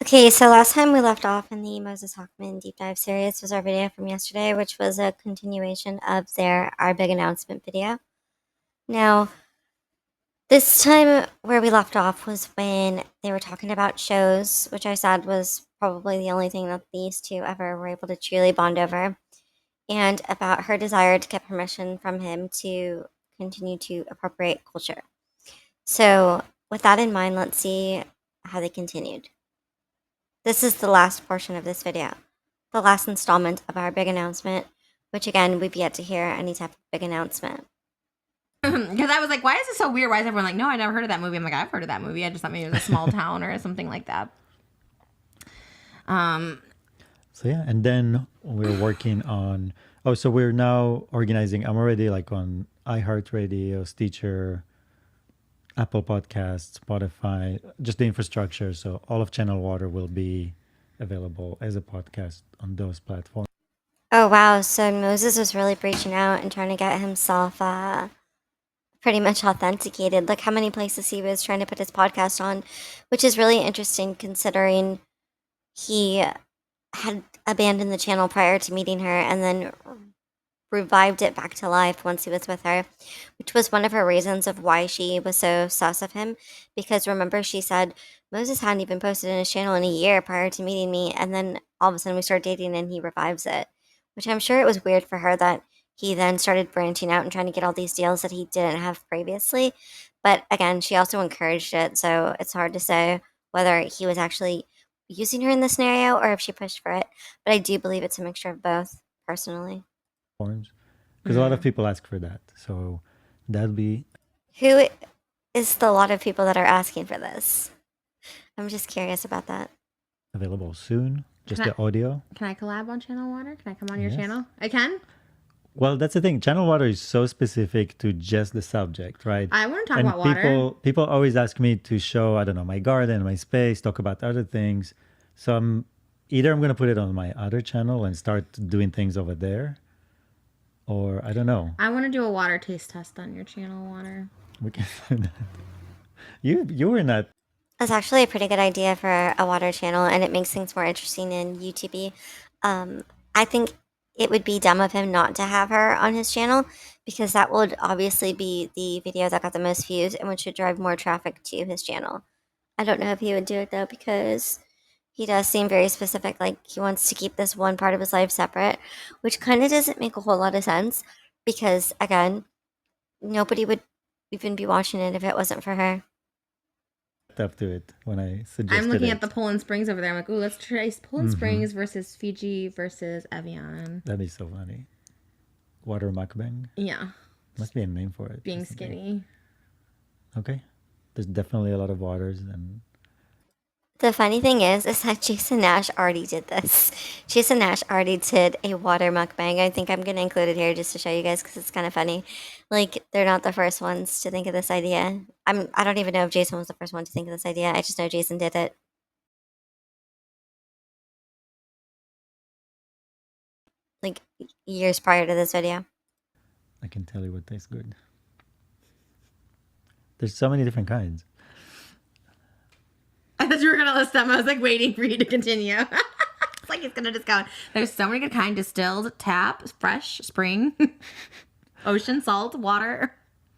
Okay, so last time we left off in the Moses Hacmon deep dive series was our video from yesterday, which was a continuation of our big announcement video. Now, this time where we left off was when they were talking about shows, which I said was probably the only thing that these two ever were able to truly bond over, and about her desire to get permission from him to continue to appropriate culture. So, with that in mind, let's see how they continued. This is the last portion of this video, the last installment of our big announcement, which again, we've yet to hear any type of big announcement. Because I was like, why is this so weird? Why is everyone like, no, I never heard of that movie? I'm like, I've heard of that movie. I just thought maybe it was a small town or something like that. So yeah, and then we're working on, so we're now organizing, I'm already like on iHeartRadio, Stitcher, Apple Podcasts, Spotify, just the infrastructure. So all of Channel Water will be available as a podcast on those platforms. Oh wow, so Moses was really reaching out and trying to get himself pretty much authenticated. Look how many places he was trying to put his podcast on, which is really interesting considering he had abandoned the channel prior to meeting her and then revived it back to life once he was with her, which was one of her reasons of why she was so sus of him. Because remember, she said Moses hadn't even posted in his channel in a year prior to meeting me, and then all of a sudden we start dating and he revives it, which I'm sure it was weird for her that he then started branching out and trying to get all these deals that he didn't have previously. But again, she also encouraged it, so it's hard to say whether he was actually using her in the scenario or if she pushed for it. But I do believe it's a mixture of both, personally. Because a lot of people ask for that. So that'll be... Who is the lot of people that are asking for this? I'm just curious about that. Available soon. Just the audio. Can I collab on Channel Water? Can I come on your channel? I can? Well, that's the thing. Channel Water is so specific to just the subject, right? I want to talk about water. People always ask me to show, I don't know, my garden, my space, talk about other things. So I'm going to put it on my other channel and start doing things over there. Or I don't know. I want to do a water taste test on your Channel Water. We can find that. You were not. That's actually a pretty good idea for a water channel, and it makes things more interesting in YouTube. I think it would be dumb of him not to have her on his channel, because that would obviously be the video that got the most views and which should drive more traffic to his channel. I don't know if he would do it though, because he does seem very specific, like he wants to keep this one part of his life separate, which kind of doesn't make a whole lot of sense, because again, nobody would even be watching it if it wasn't for her. Up to it when I suggested I'm looking at the Poland Springs over there. I'm like, oh, let's try Poland Springs versus Fiji versus Evian. That'd be so funny. Water mukbang? Yeah. Must be a name for it. Being skinny. Okay. There's definitely a lot of waters. And the funny thing is that Jason Nash already did this. Jason Nash already did a water mukbang. I think I'm going to include it here just to show you guys because it's kind of funny. Like, they're not the first ones to think of this idea. I don't even know if Jason was the first one to think of this idea. I just know Jason did it. Like, years prior to this video. I can tell you what tastes good. There's so many different kinds. I thought you were going to list them. I was like waiting for you to continue. It's like it's going to just go. There's so many good kinds. Distilled, tap, fresh, spring, ocean, salt, water.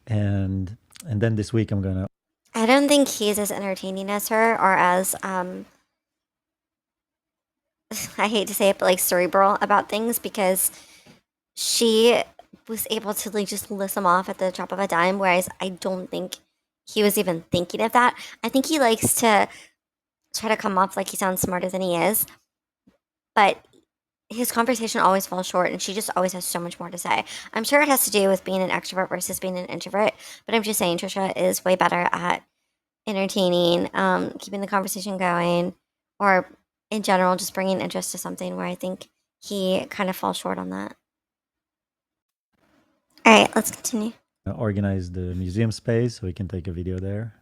And then this week I'm going to... I don't think he's as entertaining as her or as, I hate to say it, but like cerebral about things, because she was able to like just list them off at the drop of a dime, whereas I don't think he was even thinking of that. I think he likes to try to come off like he sounds smarter than he is, but his conversation always falls short, and she just always has so much more to say. I'm sure it has to do with being an extrovert versus being an introvert, but I'm just saying Trisha is way better at entertaining, keeping the conversation going, or in general just bringing interest to something, where I think he kind of falls short on that. All right, let's continue. Organize the museum space so we can take a video there.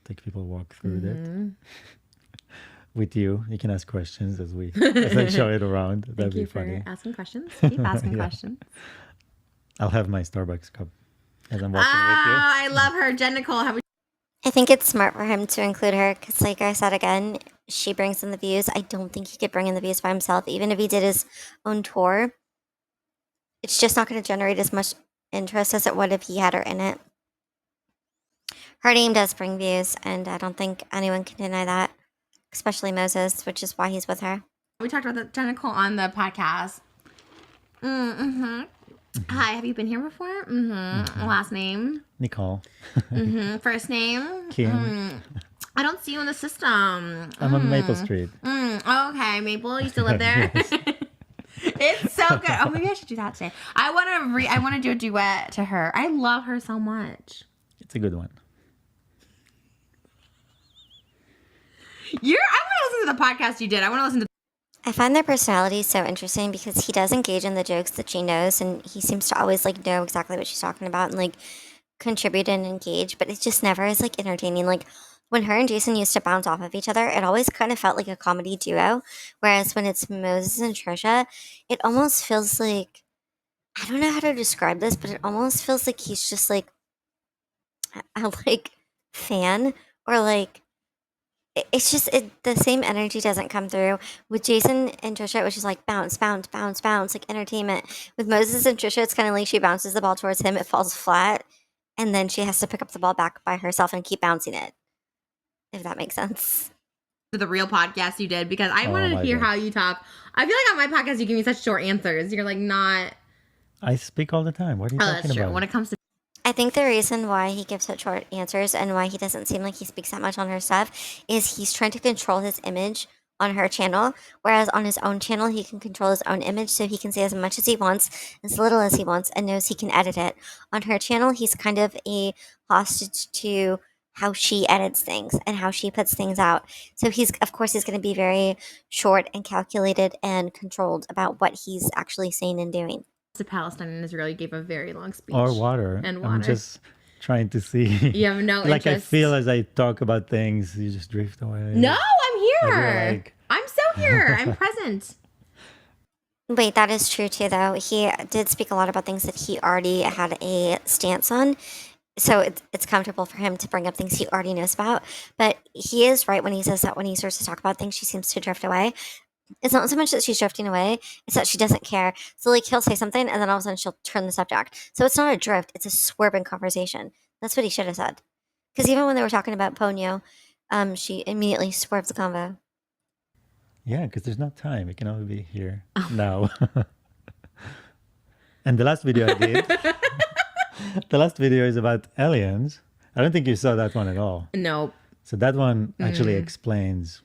Take people walk through it. With you can ask questions as I show it around. That'd be funny. Thank you for asking questions. Keep asking questions. I'll have my Starbucks cup as I'm walking with you. I love her. Jen Nicole, I think it's smart for him to include her because, like I said again, she brings in the views. I don't think he could bring in the views by himself. Even if he did his own tour, it's just not going to generate as much interest as it would if he had her in it. Her name does bring views, and I don't think anyone can deny that, especially Moses, which is why he's with her. We talked about the tentacle on the podcast. Hi, have you been here before? Last name? Nicole. First name? Kim. I don't see you in the system. I'm on Maple Street. Okay, Maple, you still live there? It's so good. Oh, maybe I should do that today. I want to do a duet to her. I love her so much. It's a good one. I want to listen to the podcast you did. I want to listen to. I find their personalities so interesting because he does engage in the jokes that she knows, and he seems to always like know exactly what she's talking about and like contribute and engage, but it just never is like entertaining. Like when her and Jason used to bounce off of each other, it always kind of felt like a comedy duo. Whereas when it's Moses and Trisha, it almost feels like, I don't know how to describe this, but it almost feels like he's just like a like fan, or like it's just the same energy doesn't come through with Jason and Trisha, which is like bounce, bounce, bounce, bounce, like entertainment. With Moses and Trisha, it's kind of like she bounces the ball towards him, it falls flat, and then she has to pick up the ball back by herself and keep bouncing it. If that makes sense. The real podcast you did, because I Oh want to my hear God. how you talk. I feel like on my podcast you give me such short answers. You're like not. I speak all the time. What are you Oh, talking that's true. about? When it comes to I think the reason why he gives such short answers and why he doesn't seem like he speaks that much on her stuff is he's trying to control his image on her channel, whereas on his own channel he can control his own image, so he can say as much as he wants, as little as he wants, and knows he can edit it. On her channel, he's kind of a hostage to how she edits things and how she puts things out. So he's going to be very short and calculated and controlled about what he's actually saying and doing. Palestine and Israel, you gave a very long speech. Or water. And I'm water. just trying to see. You have no like interest. I feel as I talk about things, you just drift away. No, I'm here. I feel like- I'm so here. I'm present. Wait, that is true too, though. He did speak a lot about things that he already had a stance on. So it's comfortable for him to bring up things he already knows about. But he is right when he says that when he starts to talk about things, she seems to drift away. It's not so much that she's drifting away, it's that she doesn't care. So, like, he'll say something, and then all of a sudden she'll turn the subject. So it's not a drift, it's a swerve in conversation. That's what he should have said. Because even when they were talking about Ponyo, she immediately swerved the convo. Yeah, because there's not time. It can only be here now. And the last video I did, the last video is about aliens. I don't think you saw that one at all. Nope. So that one actually explains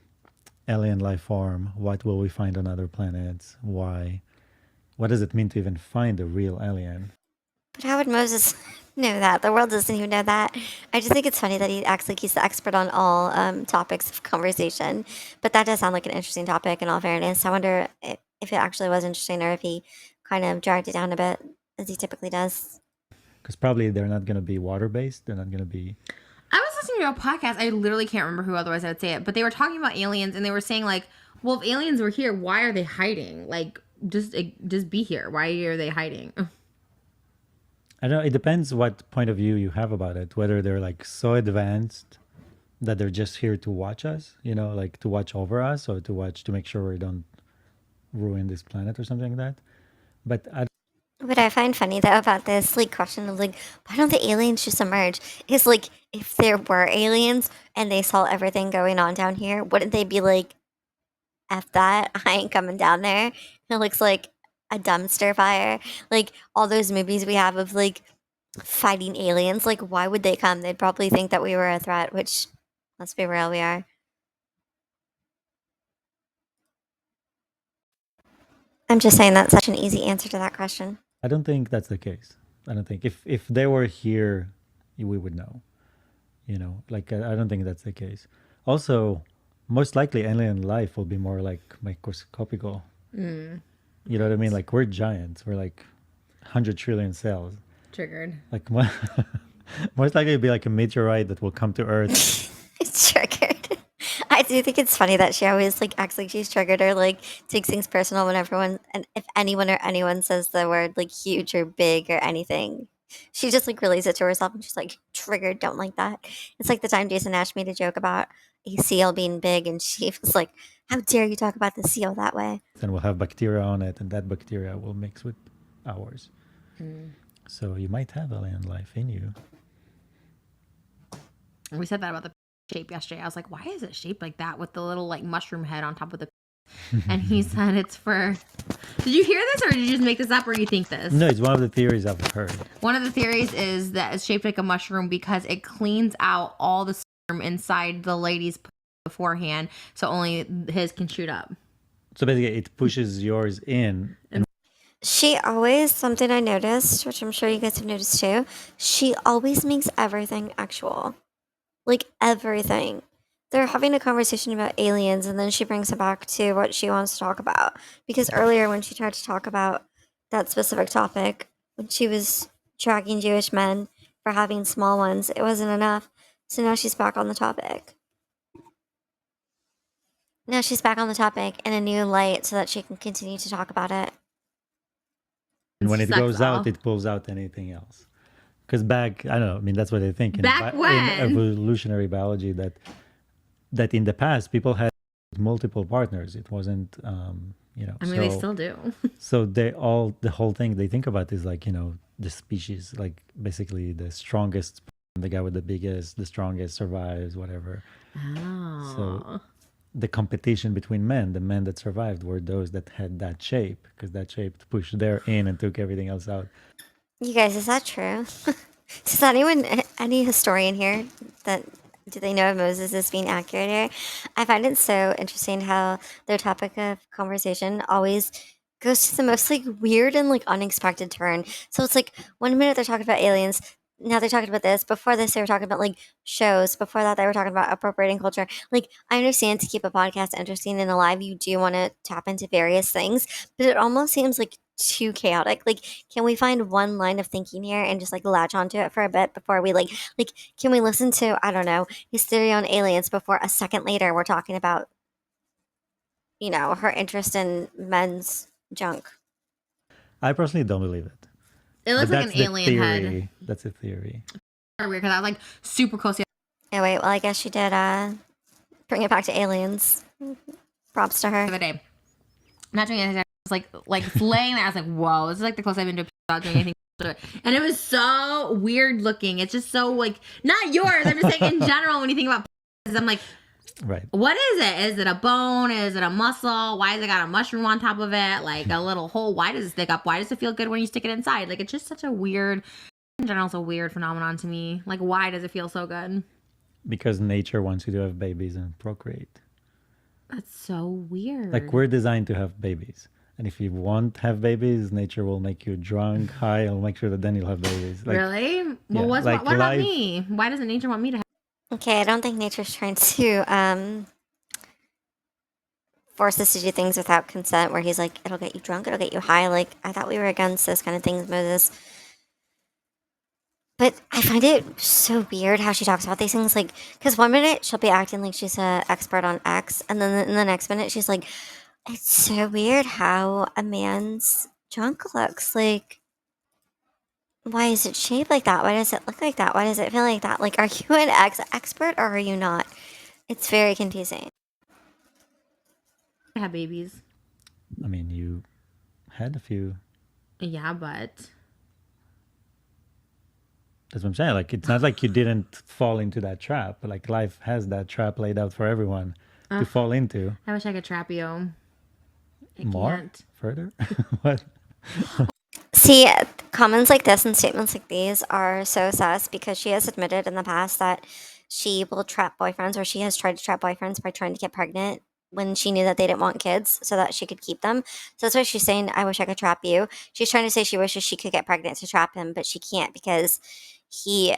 alien life form. What will we find on other planets? Why? What does it mean to even find a real alien? But how would Moses know that? The world doesn't even know that. I just think it's funny that he acts like he's the expert on all topics of conversation. But that does sound like an interesting topic, in all fairness. I wonder if it actually was interesting, or if he kind of dragged it down a bit, as he typically does. Because probably they're not going to be water-based. They're not going to be... I was listening to a podcast. I literally can't remember who, otherwise I would say it. But they were talking about aliens, and they were saying like, well, if aliens were here, why are they hiding? Like, just be here. Why are they hiding? I don't know. It depends what point of view you have about it. Whether they're like so advanced that they're just here to watch us, you know, like to watch over us, or to make sure we don't ruin this planet or something like that. But What I find funny though about this like question of like, why don't the aliens just emerge, is like, if there were aliens and they saw everything going on down here, wouldn't they be like, F that, I ain't coming down there? It looks like a dumpster fire. Like all those movies we have of like fighting aliens, like why would they come? They'd probably think that we were a threat, which, let's be real, we are. I'm just saying that's such an easy answer to that question. I don't think that's the case. I don't think if they were here, we would know. You know, like I don't think that's the case. Also, most likely alien life will be more like microscopical. You know what I mean? Like we're giants. We're like 100 trillion cells. Triggered. Like most likely it'll be like a meteorite that will come to Earth. It's triggered. I do think it's funny that she always like acts like she's triggered, or like takes things personal when everyone, and if anyone says the word like huge or big or anything, she just like relays it to herself and she's like, triggered, don't like that. It's like the time Jason Nash made a joke about a seal being big, and she was like, "How dare you talk about the seal that way?" Then we'll have bacteria on it, and that bacteria will mix with ours. So you might have alien life in you. We said that about the shape yesterday. I was like, why is it shaped like that with the little like mushroom head on top of the and he said it's for did you hear this or did you just make this up or do you think this? No, it's one of the theories I've heard. One of the theories is that it's shaped like a mushroom because it cleans out all the sperm inside the lady's beforehand, so only his can shoot up. So basically, it pushes yours in. She always, something I noticed, which I'm sure you guys have noticed too, she always makes everything actual. Like everything. They're having a conversation about aliens, and then she brings it back to what she wants to talk about. Because earlier, when she tried to talk about that specific topic, when she was tracking Jewish men for having small ones, it wasn't enough. So now she's back on the topic. Now she's back on the topic in a new light so that she can continue to talk about it. And when it Sex goes doll. out, it pulls out anything else. Because back, I don't know, I mean, that's what they think Back in when? evolutionary biology, that in the past, people had multiple partners. It wasn't, I mean, they still do. So the whole thing they think about is like, the species, like basically the strongest, the guy with the biggest, the strongest survives, whatever. Oh. So the competition between men, the men that survived were those that had that shape, because that shape pushed their in and took everything else out. You guys, is that true? Does any historian here, do they know if Moses is being accurate here? I find it so interesting how their topic of conversation always goes to the most like weird and like unexpected turn. So it's like 1 minute they're talking about aliens, now they're talking about this. Before this, they were talking about like shows. Before that, they were talking about appropriating culture. Like, I understand to keep a podcast interesting and alive, you do want to tap into various things, but it almost seems like too chaotic. Like, can we find one line of thinking here and just like latch onto it for a bit before we like can we listen to, I don't know, his theory on aliens before a second later we're talking about, her interest in men's junk? I personally don't believe it. It looks But like that's an the alien theory. head. That's a theory. Weird because I was like super close to Oh wait, well I guess she did bring it back to aliens. Props to the her. other day. Not doing anything. I was like laying there. I was like, whoa, this is like the closest I've been to without doing anything to it. And it was so weird looking. It's just so like, not yours. I'm just saying in general when you think about I'm like, Right. what is it? Is it a bone? Is it a muscle? Why has it got a mushroom on top of it? Like a little hole? Why does it stick up? Why does it feel good when you stick it inside? Like, it's just such a weird, in general, it's a weird phenomenon to me. Like, why does it feel so good? Because nature wants you to have babies and procreate. That's so weird. Like, we're designed to have babies. And if you want to have babies, nature will make you drunk, high, and will make sure that then you'll have babies. Like, really? Well, yeah, what like about life- me? Why doesn't nature want me to have? Okay, I don't think nature's trying to force us to do things without consent, where he's like, it'll get you drunk, it'll get you high. Like, I thought we were against those kind of things, Moses. But I find it so weird how she talks about these things. Like, because 1 minute she'll be acting like she's an expert on X, and then in the next minute she's like, it's so weird how a man's junk looks. Like, why is it shaped like that? Why does it look like that? Why does it feel like that? Like, are you an expert or are you not? It's very confusing. Have babies? I mean, you had a few. Yeah, but That's what I'm saying. Like, it's not like you didn't fall into that trap. But like, life has that trap laid out for everyone to fall into. I wish I could trap you. I More? can't. Further? What? See, comments like this and statements like these are so sus because she has admitted in the past that she will trap boyfriends, or she has tried to trap boyfriends by trying to get pregnant when she knew that they didn't want kids so that she could keep them. So that's why she's saying, I wish I could trap you. She's trying to say she wishes she could get pregnant to trap him, but she can't because he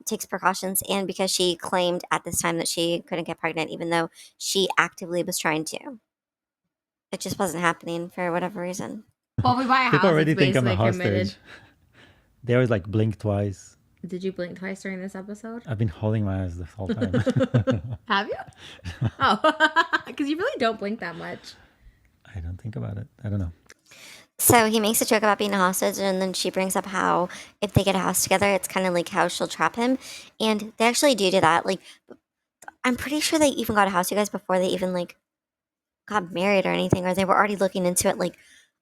takes precautions, and because she claimed at this time that she couldn't get pregnant, even though she actively was trying to. It just wasn't happening for whatever reason. Well, if we buy a house, People already it's think I'm a basically hostage. committed. They always like blink twice. Did you blink twice during this episode? I've been holding my eyes this whole time. Have you? Oh, because you really don't blink that much. I don't think about it. I don't know. So he makes a joke about being a hostage, and then she brings up how if they get a house together, it's kind of like how she'll trap him. And they actually do that. Like, I'm pretty sure they even got a house, you guys, before they even like got married or anything, or they were already looking into it like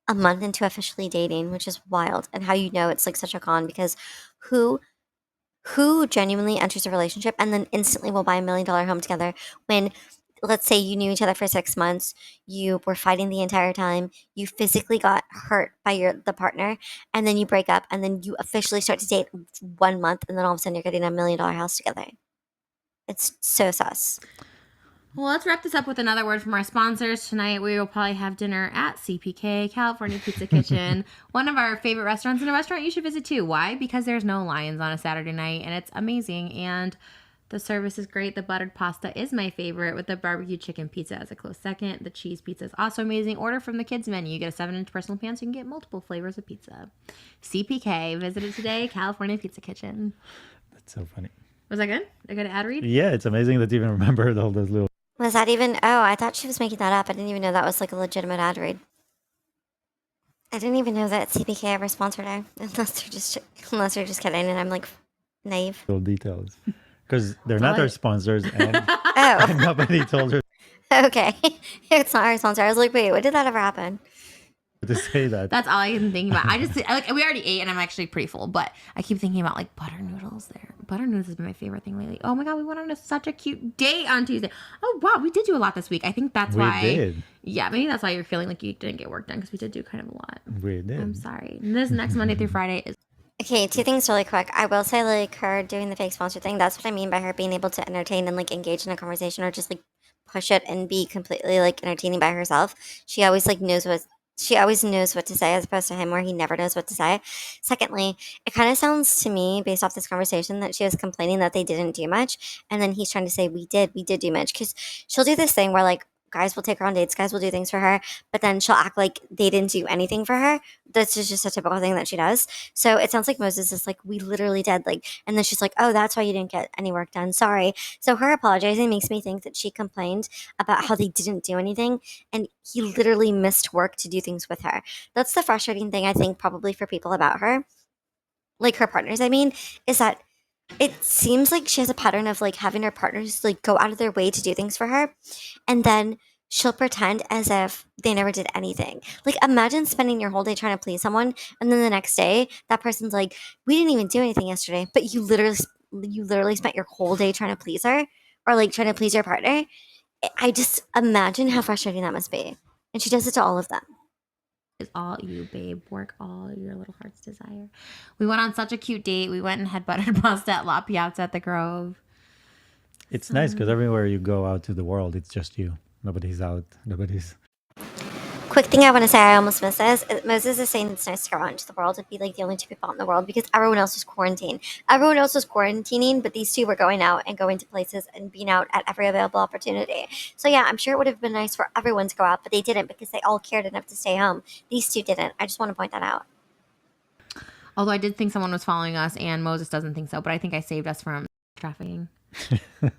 a month into officially dating, which is wild. And how you know it's like such a con because who who genuinely enters a relationship and then instantly will buy $1 million home together when, let's say, you knew each other for 6 months, you were fighting the entire time, you physically got hurt by the partner, and then you break up, and then you officially start to date 1 month, and then all of a sudden you're getting $1 million house together. It's so sus. Well, let's wrap this up with another word from our sponsors. Tonight, we will probably have dinner at CPK, California Pizza Kitchen, one of our favorite restaurants, and a restaurant you should visit too. Why? Because there's no lions on a Saturday night, and it's amazing. And the service is great. The buttered pasta is my favorite, with the barbecue chicken pizza as a close second. The cheese pizza is also amazing. Order from the kids menu. You get a 7-inch personal pan, so you can get multiple flavors of pizza. CPK, visit it today, California Pizza Kitchen. That's so funny. Was that good? A good ad read? Yeah, it's amazing that you even remembered all those little. Was that even? Oh, I thought she was making that up. I didn't even know that was like a legitimate ad read. I didn't even know that CPK ever sponsored her, unless they're just kidding, and I'm like naive. Little details because they're not our sponsors and, Oh, and nobody told her okay. It's not our sponsor. I was like, wait, when did that ever happen? to say that. That's all I can think about. We already ate and I'm actually pretty full, but I keep thinking about like butter noodles there. Butter noodles has been my favorite thing lately. Oh my God, we went on such a cute date on Tuesday. Oh wow, we did do a lot this week. I think that's why. We did. Yeah, maybe that's why you're feeling like you didn't get work done because we did do kind of a lot. We did. I'm sorry. And this next Monday through Friday is. Okay, two things really quick. I will say, like, her doing the fake sponsor thing, that's what I mean by her being able to entertain and, like, engage in a conversation or just, like, push it and be completely, like, entertaining by herself. She always, like, she always knows what to say as opposed to him where he never knows what to say. Secondly, it kind of sounds to me, based off this conversation, that she was complaining that they didn't do much. And then he's trying to say, we did do much. Because she'll do this thing where, like, guys will take her on dates, guys will do things for her, but then she'll act like they didn't do anything for her. That's just a typical thing that she does. So it sounds like Moses is like, we literally did, like, and then she's like, oh, that's why you didn't get any work done. Sorry. So her apologizing makes me think that she complained about how they didn't do anything, and he literally missed work to do things with her. That's the frustrating thing, I think, probably for people about her, like her partners, I mean, is that it seems like she has a pattern of like having her partners like go out of their way to do things for her, and then she'll pretend as if they never did anything. Like, imagine spending your whole day trying to please someone, and then the next day that person's like, we didn't even do anything yesterday, but you literally spent your whole day trying to please her, or like trying to please your partner. I just imagine how frustrating that must be, and she does it to all of them. Is all you, babe. Work all your little heart's desire. We went on such a cute date. We went and had buttered pasta at La Piazza at the Grove. It's nice because everywhere you go out to the world, it's just you. Nobody's out. Nobody's. Quick thing I want to say, I almost missed this. Moses is saying it's nice to go out into the world and be like the only two people out in the world because everyone else was quarantined. Everyone else was quarantining, but these two were going out and going to places and being out at every available opportunity. So yeah, I'm sure it would have been nice for everyone to go out, but they didn't because they all cared enough to stay home. These two didn't. I just want to point that out. Although I did think someone was following us, and Moses doesn't think so, but I think I saved us from trafficking.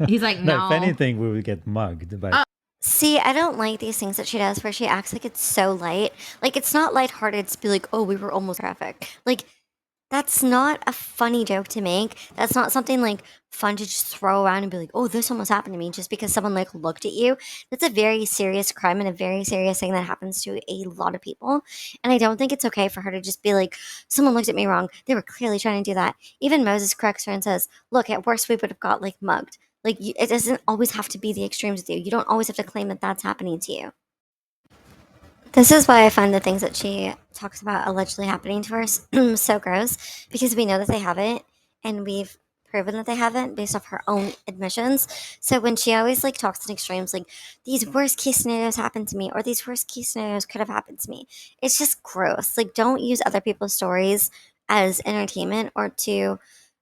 He's like, no. If anything, we would get mugged. But See, I don't like these things that she does where she acts like it's so light. Like, it's not lighthearted to be like, oh, we were almost trafficked. Like, that's not a funny joke to make. That's not something like fun to just throw around and be like, oh, this almost happened to me just because someone like looked at you. That's a very serious crime and a very serious thing that happens to a lot of people. And I don't think it's okay for her to just be like, someone looked at me wrong. They were clearly trying to do that. Even Moses corrects her and says, look, at worst, we would have got like mugged. Like, it doesn't always have to be the extremes with you. You don't always have to claim that that's happening to you. This is why I find the things that she talks about allegedly happening to her so gross, because we know that they haven't, and we've proven that they haven't based off her own admissions. So when she always like talks in extremes, like these worst case scenarios happened to me, or these worst case scenarios could have happened to me, it's just gross. Like, don't use other people's stories as entertainment or to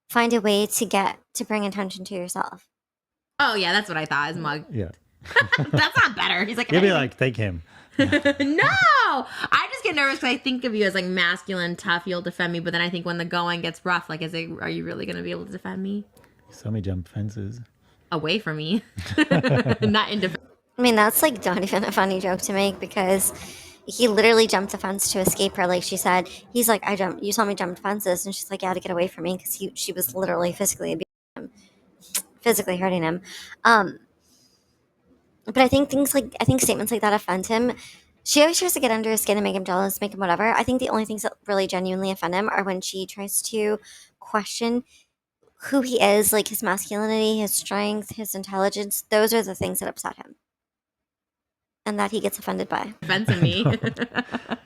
find a way to bring attention to yourself. Oh, yeah, that's what I thought. Is mug. yeah, That's not better. He's like, you'd be "Hey." like, take him. No, I just get nervous because I think of you as like masculine, tough. You'll defend me, but then I think when the going gets rough, like, are you really going to be able to defend me? You saw me jump fences. Away from me, not in defense. I mean, that's like not even a funny joke to make because he literally jumped the fence to escape her. Like she said, he's like, you saw me jump fences. And she's like, yeah, to get away from me because she was literally physically abusing him, physically hurting him. But I think statements like that offend him. She always tries to get under his skin and make him jealous, make him whatever. I think the only things that really genuinely offend him are when she tries to question who he is, like his masculinity, his strength, his intelligence. Those are the things that upset him and that he gets offended by. Offensive me. No.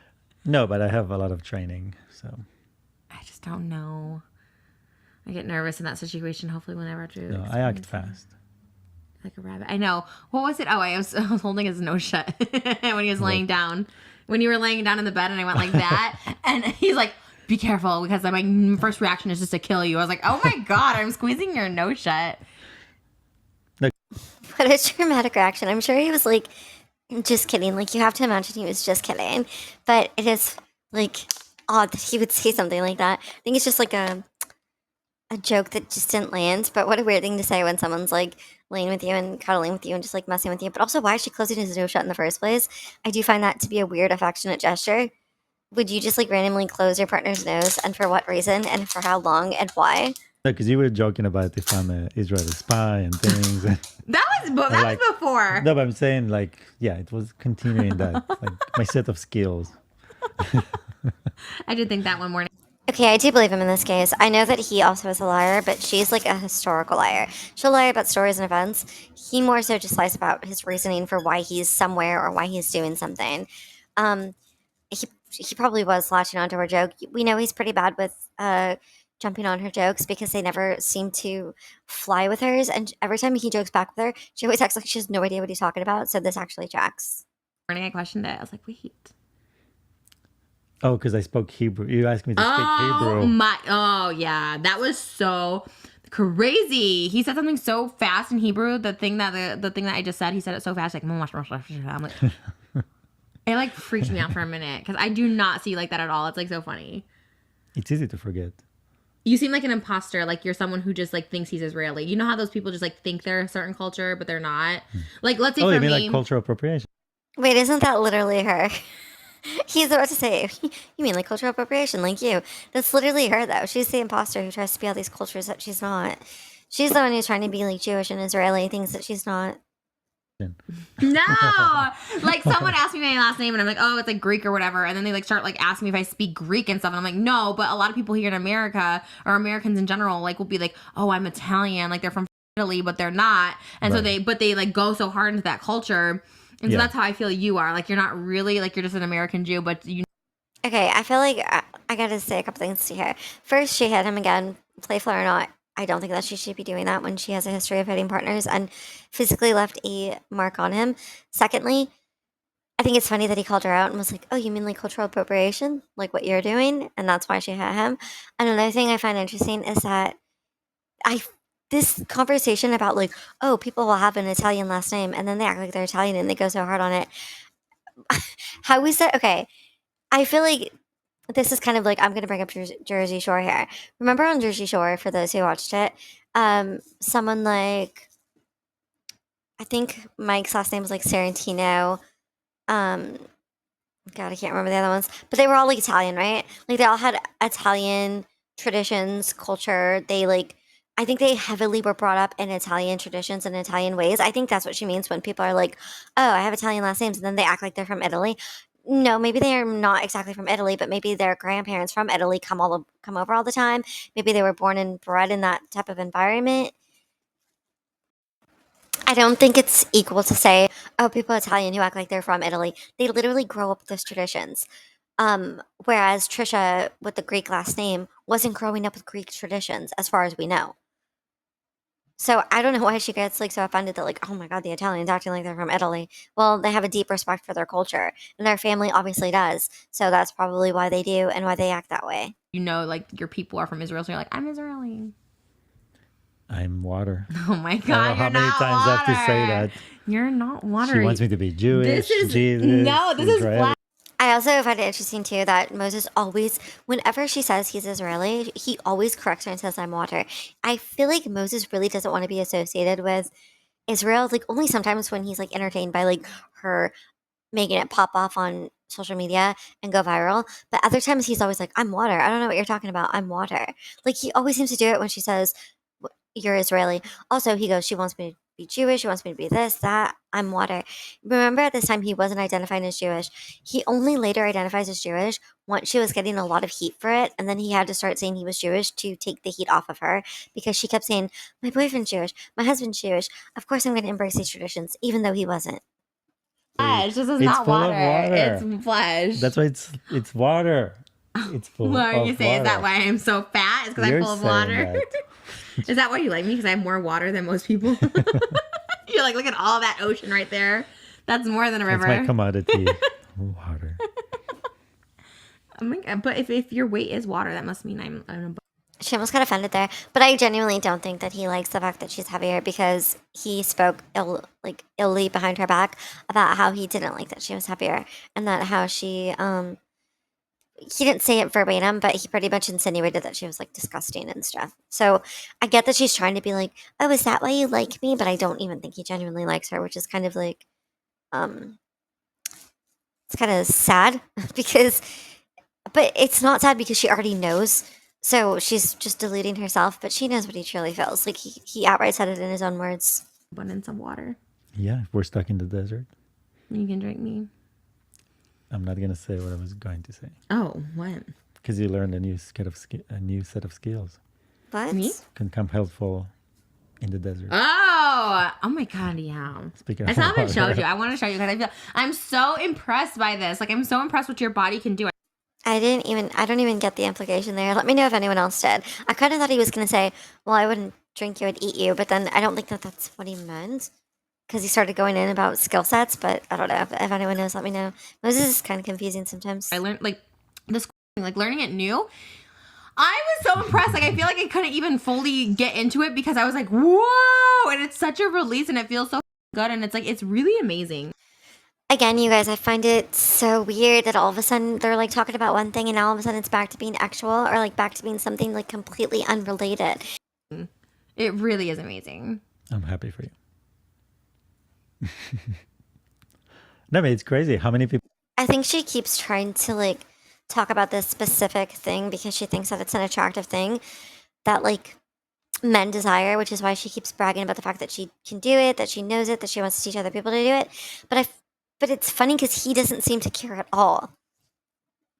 No, but I have a lot of training, so I just don't know. I get nervous in that situation. Hopefully, whenever I do, no, I act fast. like a rabbit. I know. What was it? Oh, I was holding his nose shut when he was laying down. When you were laying down in the bed, and I went like that, and he's like, "Be careful," because my first reaction is just to kill you. I was like, "Oh my god, I'm squeezing your nose shut." But it's dramatic reaction. I'm sure he was like, just kidding. Like, you have to imagine he was just kidding. But it is like odd that he would say something like that. I think it's just like a joke that just didn't land. But what a weird thing to say when someone's like laying with you and cuddling with you and just like messing with you. But also, why is she closing his nose shut in the first place? I do find that to be a weird, affectionate gesture. Would you just like randomly close your partner's nose, and for what reason, and for how long, and why? No, because you were joking about if I'm an Israeli spy and things. That was like- before. No, but I'm saying like, yeah, it was continuing that, like my set of skills. I did think that one morning. Okay, I do believe him in this case. I know that he also is a liar, but she's like a historical liar. She'll lie about stories and events. He more so just lies about his reasoning for why he's somewhere or why he's doing something. Um, he probably was latching onto her joke. We know he's pretty bad with jumping on her jokes because they never seem to fly with hers. And every time he jokes back with her, she always acts like she has no idea what he's talking about. So this actually tracks. I questioned it. I was like, wait. Oh, because I spoke Hebrew. You asked me to speak Hebrew. Oh yeah, that was so crazy. He said something so fast in Hebrew. The thing that the thing that I just said, he said it so fast, like I'm like, it like freaked me out for a minute because I do not see like that at all. It's like so funny. It's easy to forget. You seem like an imposter. Like you're someone who just like thinks he's Israeli. You know how those people just like think they're a certain culture, but they're not. Like let's say Oh, for you mean me, like cultural appropriation? Wait, isn't that literally her? He's about to say, you mean like cultural appropriation, like you. That's literally her, though. She's the imposter who tries to be all these cultures that she's not. She's the one who's trying to be like Jewish and Israeli, things that she's not. no, like someone asked me my last name and I'm like, oh, it's like Greek or whatever, and then they like start like asking me if I speak Greek and stuff, and I'm like, no, but a lot of people here in America or Americans in general like will be like, oh, I'm Italian, like they're from Italy, but they're not, and so they like go so hard into that culture, and so that's how I feel you are. Like you're not really like you're just an American Jew, but you. Okay, I feel like I gotta say a couple things to her. First, she hit him again, playful or not. I don't think that she should be doing that when she has a history of hitting partners and physically left a mark on him. Secondly, I think it's funny that he called her out and was like, "Oh, you mean like cultural appropriation, like what you're doing?" And that's why she hit him. Another thing I find interesting is that I this conversation about like, oh, people will have an Italian last name and then they act like they're Italian and they go so hard on it. How is that? Okay, I feel like this is kind of like I'm going to bring up Jersey Shore here. Remember on Jersey Shore, for those who watched it, someone like I think Mike's last name was like Sarantino. God, I can't remember the other ones, but they were all like Italian, right? Like they all had Italian traditions, culture. They like, I think they heavily were brought up in Italian traditions and Italian ways. I think that's what she means when people are like, "Oh, I have Italian last names," and then they act like they're from Italy. No, maybe they are not exactly from Italy, but maybe their grandparents from Italy come over all the time. Maybe they were born and bred in that type of environment. I don't think it's equal to say, oh, people Italian who act like they're from Italy. They literally grow up with those traditions. Whereas Trisha, with the Greek last name, wasn't growing up with Greek traditions, as far as we know. So I don't know why she gets like so offended that like, oh my god, the Italians acting like they're from Italy. Well, they have a deep respect for their culture, and their family obviously does. So that's probably why they do and why they act that way. You know, like your people are from Israel, so you're like, I'm Israeli. I'm water. Oh my I don't know god, how you're many not times I have to say water. that. You're not water. She wants me to be Jewish, This is Jesus, no. This is Israeli. flat. I also find it interesting too that Moses always, whenever she says he's Israeli, he always corrects her and says, "I'm water." I feel like Moses really doesn't want to be associated with Israel. Like only sometimes when he's like entertained by like her making it pop off on social media and go viral. But other times he's always like, "I'm water. I don't know what you're talking about. I'm water." Like he always seems to do it when she says, "You're Israeli." Also, he goes, "She wants me be Jewish. He wants me to be this, that. I'm water. Remember, at this time, he wasn't identifying as Jewish. He only later identifies as Jewish once she was getting a lot of heat for it. And then he had to start saying he was Jewish to take the heat off of her because she kept saying, my boyfriend's Jewish. My husband's Jewish. Of course, I'm going to embrace these traditions, even though he wasn't. Flesh. This is It's not full water. of water. It's flesh. That's why it's water. It's full What are of you saying? Is that water. why I'm so fat? It's because I'm You're full of saying water. Is that why you like me? Because I have more water than most people. You're like, look at all that ocean right there. That's more than a That's river. my commodity. Water. Oh my God. But if your weight is water, that must mean I'm She almost got offended there, but I genuinely don't think that he likes the fact that she's heavier because he spoke illy behind her back about how he didn't like that she was heavier and that how she he didn't say it verbatim, but he pretty much insinuated that she was like disgusting and stuff. So I get that she's trying to be like, oh, is that why you like me? But I don't even think he genuinely likes her, which is kind of like um it's kind of sad because but it's not sad because she already knows. So she's just deluding herself, but she knows what he truly feels. Like he outright said it in his own words. abundance of water. Yeah, if we're stuck in the desert. You can drink me. I'm not gonna say what I was going to say Oh, what? because you learned a new set of skills. What? Me? Can come helpful in the desert. Oh my God, yeah. Speaking I of still haven't water. showed you. I want to show you because I'm so impressed by this. Like I'm so impressed what your body can do. I don't even get the implication there. Let me know if anyone else did. I kind of thought he was going to say, well, I wouldn't drink you, I'd eat you. But then I don't think that that's what he meant because he started going in about skill sets. But I don't know. If anyone knows, let me know. Moses is kind of confusing sometimes. I learned like this, like learning it new. I was so impressed. Like I feel like I couldn't even fully get into it because I was like, whoa! And it's such a release and it feels so good. And it's like it's really amazing. Again, you guys, I find it so weird that all of a sudden they're like talking about one thing and all of a sudden it's back to being actual or like back to being something like completely unrelated. It really is amazing. I'm happy for you. No, I mean, it's crazy how many people. I think she keeps trying to like talk about this specific thing because she thinks that it's an attractive thing that like men desire, which is why she keeps bragging about the fact that she can do it, that she knows it, that she wants to teach other people to do it. But it's funny because he doesn't seem to care at all.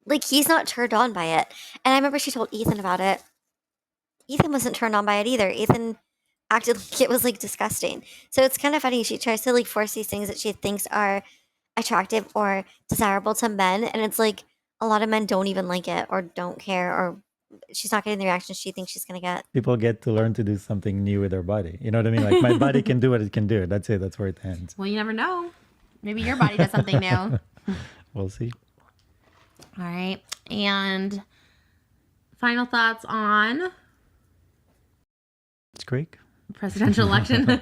Like he's not turned on by it. And I remember she told Ethan about it. Ethan wasn't turned on by it either. Ethan acted like it was like disgusting. So it's kind of funny. She tries to like force these things that she thinks are attractive or desirable to men, and it's like a lot of men don't even like it or don't care, or she's not getting the reaction she thinks she's gonna get. People get to learn to do something new with their body. You know what I mean? Like my body can do what it can do. That's it. That's where it ends. Well, you never know. Maybe your body does something new. We'll see. All right. And final thoughts on It's Creek. presidential election.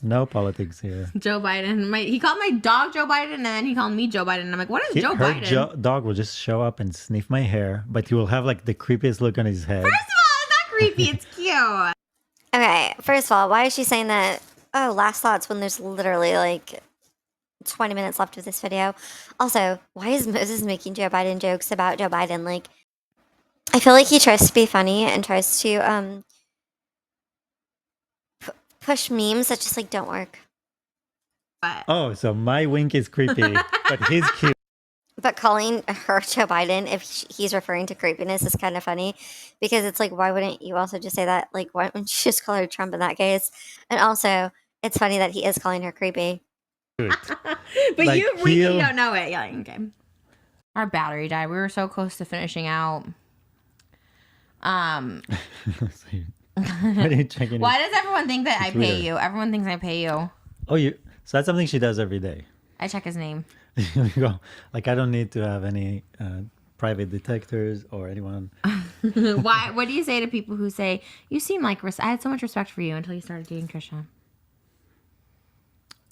No politics here. Joe Biden. He called my dog Joe Biden, and then he called me Joe Biden. And I'm like, what is Joe Her Biden? dog will just show up and sniff my hair, but he will have like the creepiest look on his head. First of all, it's not creepy. It's cute. Okay, first of all, why is she saying that? Oh, last thoughts when there's literally like 20 minutes left of this video. Also, why is Moses making Joe Biden jokes about Joe Biden? Like, I feel like he tries to be funny and tries to push memes that just like don't work. But Oh, so my wink is creepy, but he's cute. But calling her Joe Biden, if he's referring to creepiness, is kind of funny because it's like, why wouldn't you also just say that? Like, why wouldn't you just call her Trump in that case? And also, it's funny that he is calling her creepy. but Like, you really he'll- don't know it. Yeah, okay. Our battery died. We were so close to finishing out. What are you checking? Why does everyone think that I pay Twitter. you? Everyone thinks I pay you. Oh, you. So that's something she does every day. I check his name. You go, like, I don't need to have any private detectors or anyone. Why? What do you say to people who say you seem like I had so much respect for you until you started dating Trisha?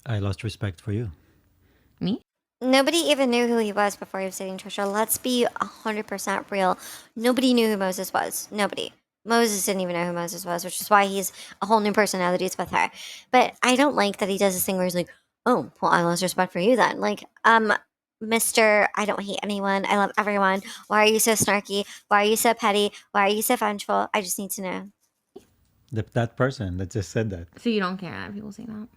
I lost respect for you. Me? Nobody even knew who he was before he was dating Trisha. Let's be 100% real. Nobody knew who Moses was. Nobody. Moses didn't even know who Moses was, which is why he's a whole new person now that he's with her. But I don't like that he does this thing where he's like, oh, well, I lost respect for you then. Like, Mr. I don't hate anyone. I love everyone. Why are you so snarky? Why are you so petty? Why are you so vengeful? I just need to know. That person that just said that. So you don't care that people say that?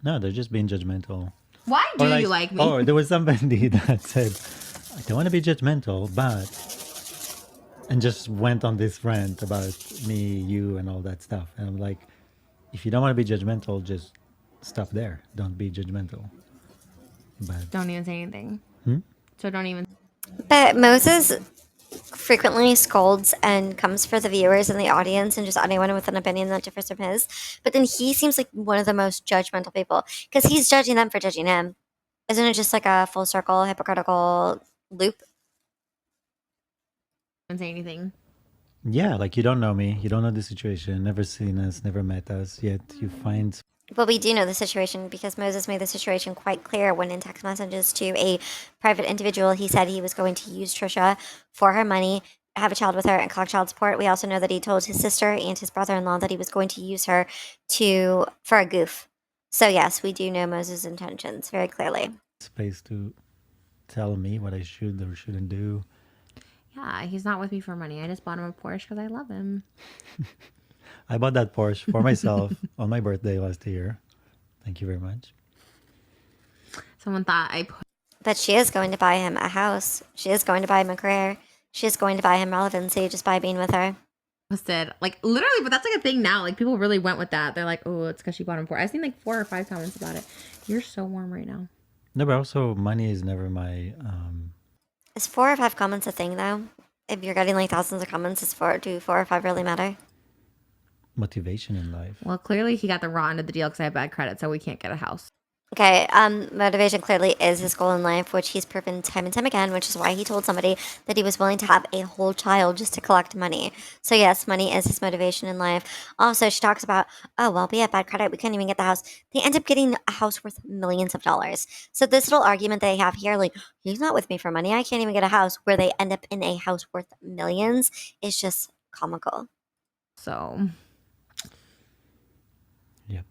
No, they're just being judgmental. Why do you like me? Or there was somebody that said, I don't want to be judgmental, but... And just went on this rant about me, you, and all that stuff. And I'm like, if you don't want to be judgmental, just stop there. Don't be judgmental. But Don't even say anything. So don't even. But Moses frequently scolds and comes for the viewers and the audience and just anyone with an opinion that differs from his. But then he seems like one of the most judgmental people because he's judging them for judging him. Isn't it just like a full circle, hypocritical loop? Say anything. yeah, like you don't know me. You don't know the situation. Never seen us. Never met us. Yet you find... But we do know the situation because Moses made the situation quite clear when in text messages to a private individual, he said he was going to use Trisha for her money, have a child with her, and collect child support. We also know that he told his sister and his brother-in-law that he was going to use her for a goof. So yes, we do know Moses' intentions very clearly. space to tell me what I should or shouldn't do. Yeah, he's not with me for money. I just bought him a Porsche because I love him. I bought that Porsche for myself on my birthday last year. Thank you very much. Someone thought I put. But she is going to buy him a house. She is going to buy him a career. She is going to buy him relevancy just by being with her. Posted like literally, but that's like a thing now. Like people really went with that. They're like, oh, it's because she bought him Porsche. I've seen like 4 or 5 comments about it. You're so warm right now. No, but also money is never my... Is 4 or 5 comments a thing though? If you're getting like thousands of comments, do 4 or 5 really matter? motivation in life. Well, clearly he got the raw end of the deal because I have bad credit, so we can't get a house. Okay, motivation clearly is his goal in life, which he's proven time and time again, which is why he told somebody that he was willing to have a whole child just to collect money. So yes, money is his motivation in life. Also, she talks about, oh, well, we have bad credit, we couldn't even get the house. They end up getting a house worth millions of dollars. So this little argument they have here, like, he's not with me for money, I can't even get a house, where they end up in a house worth millions, is just comical. So... Yep.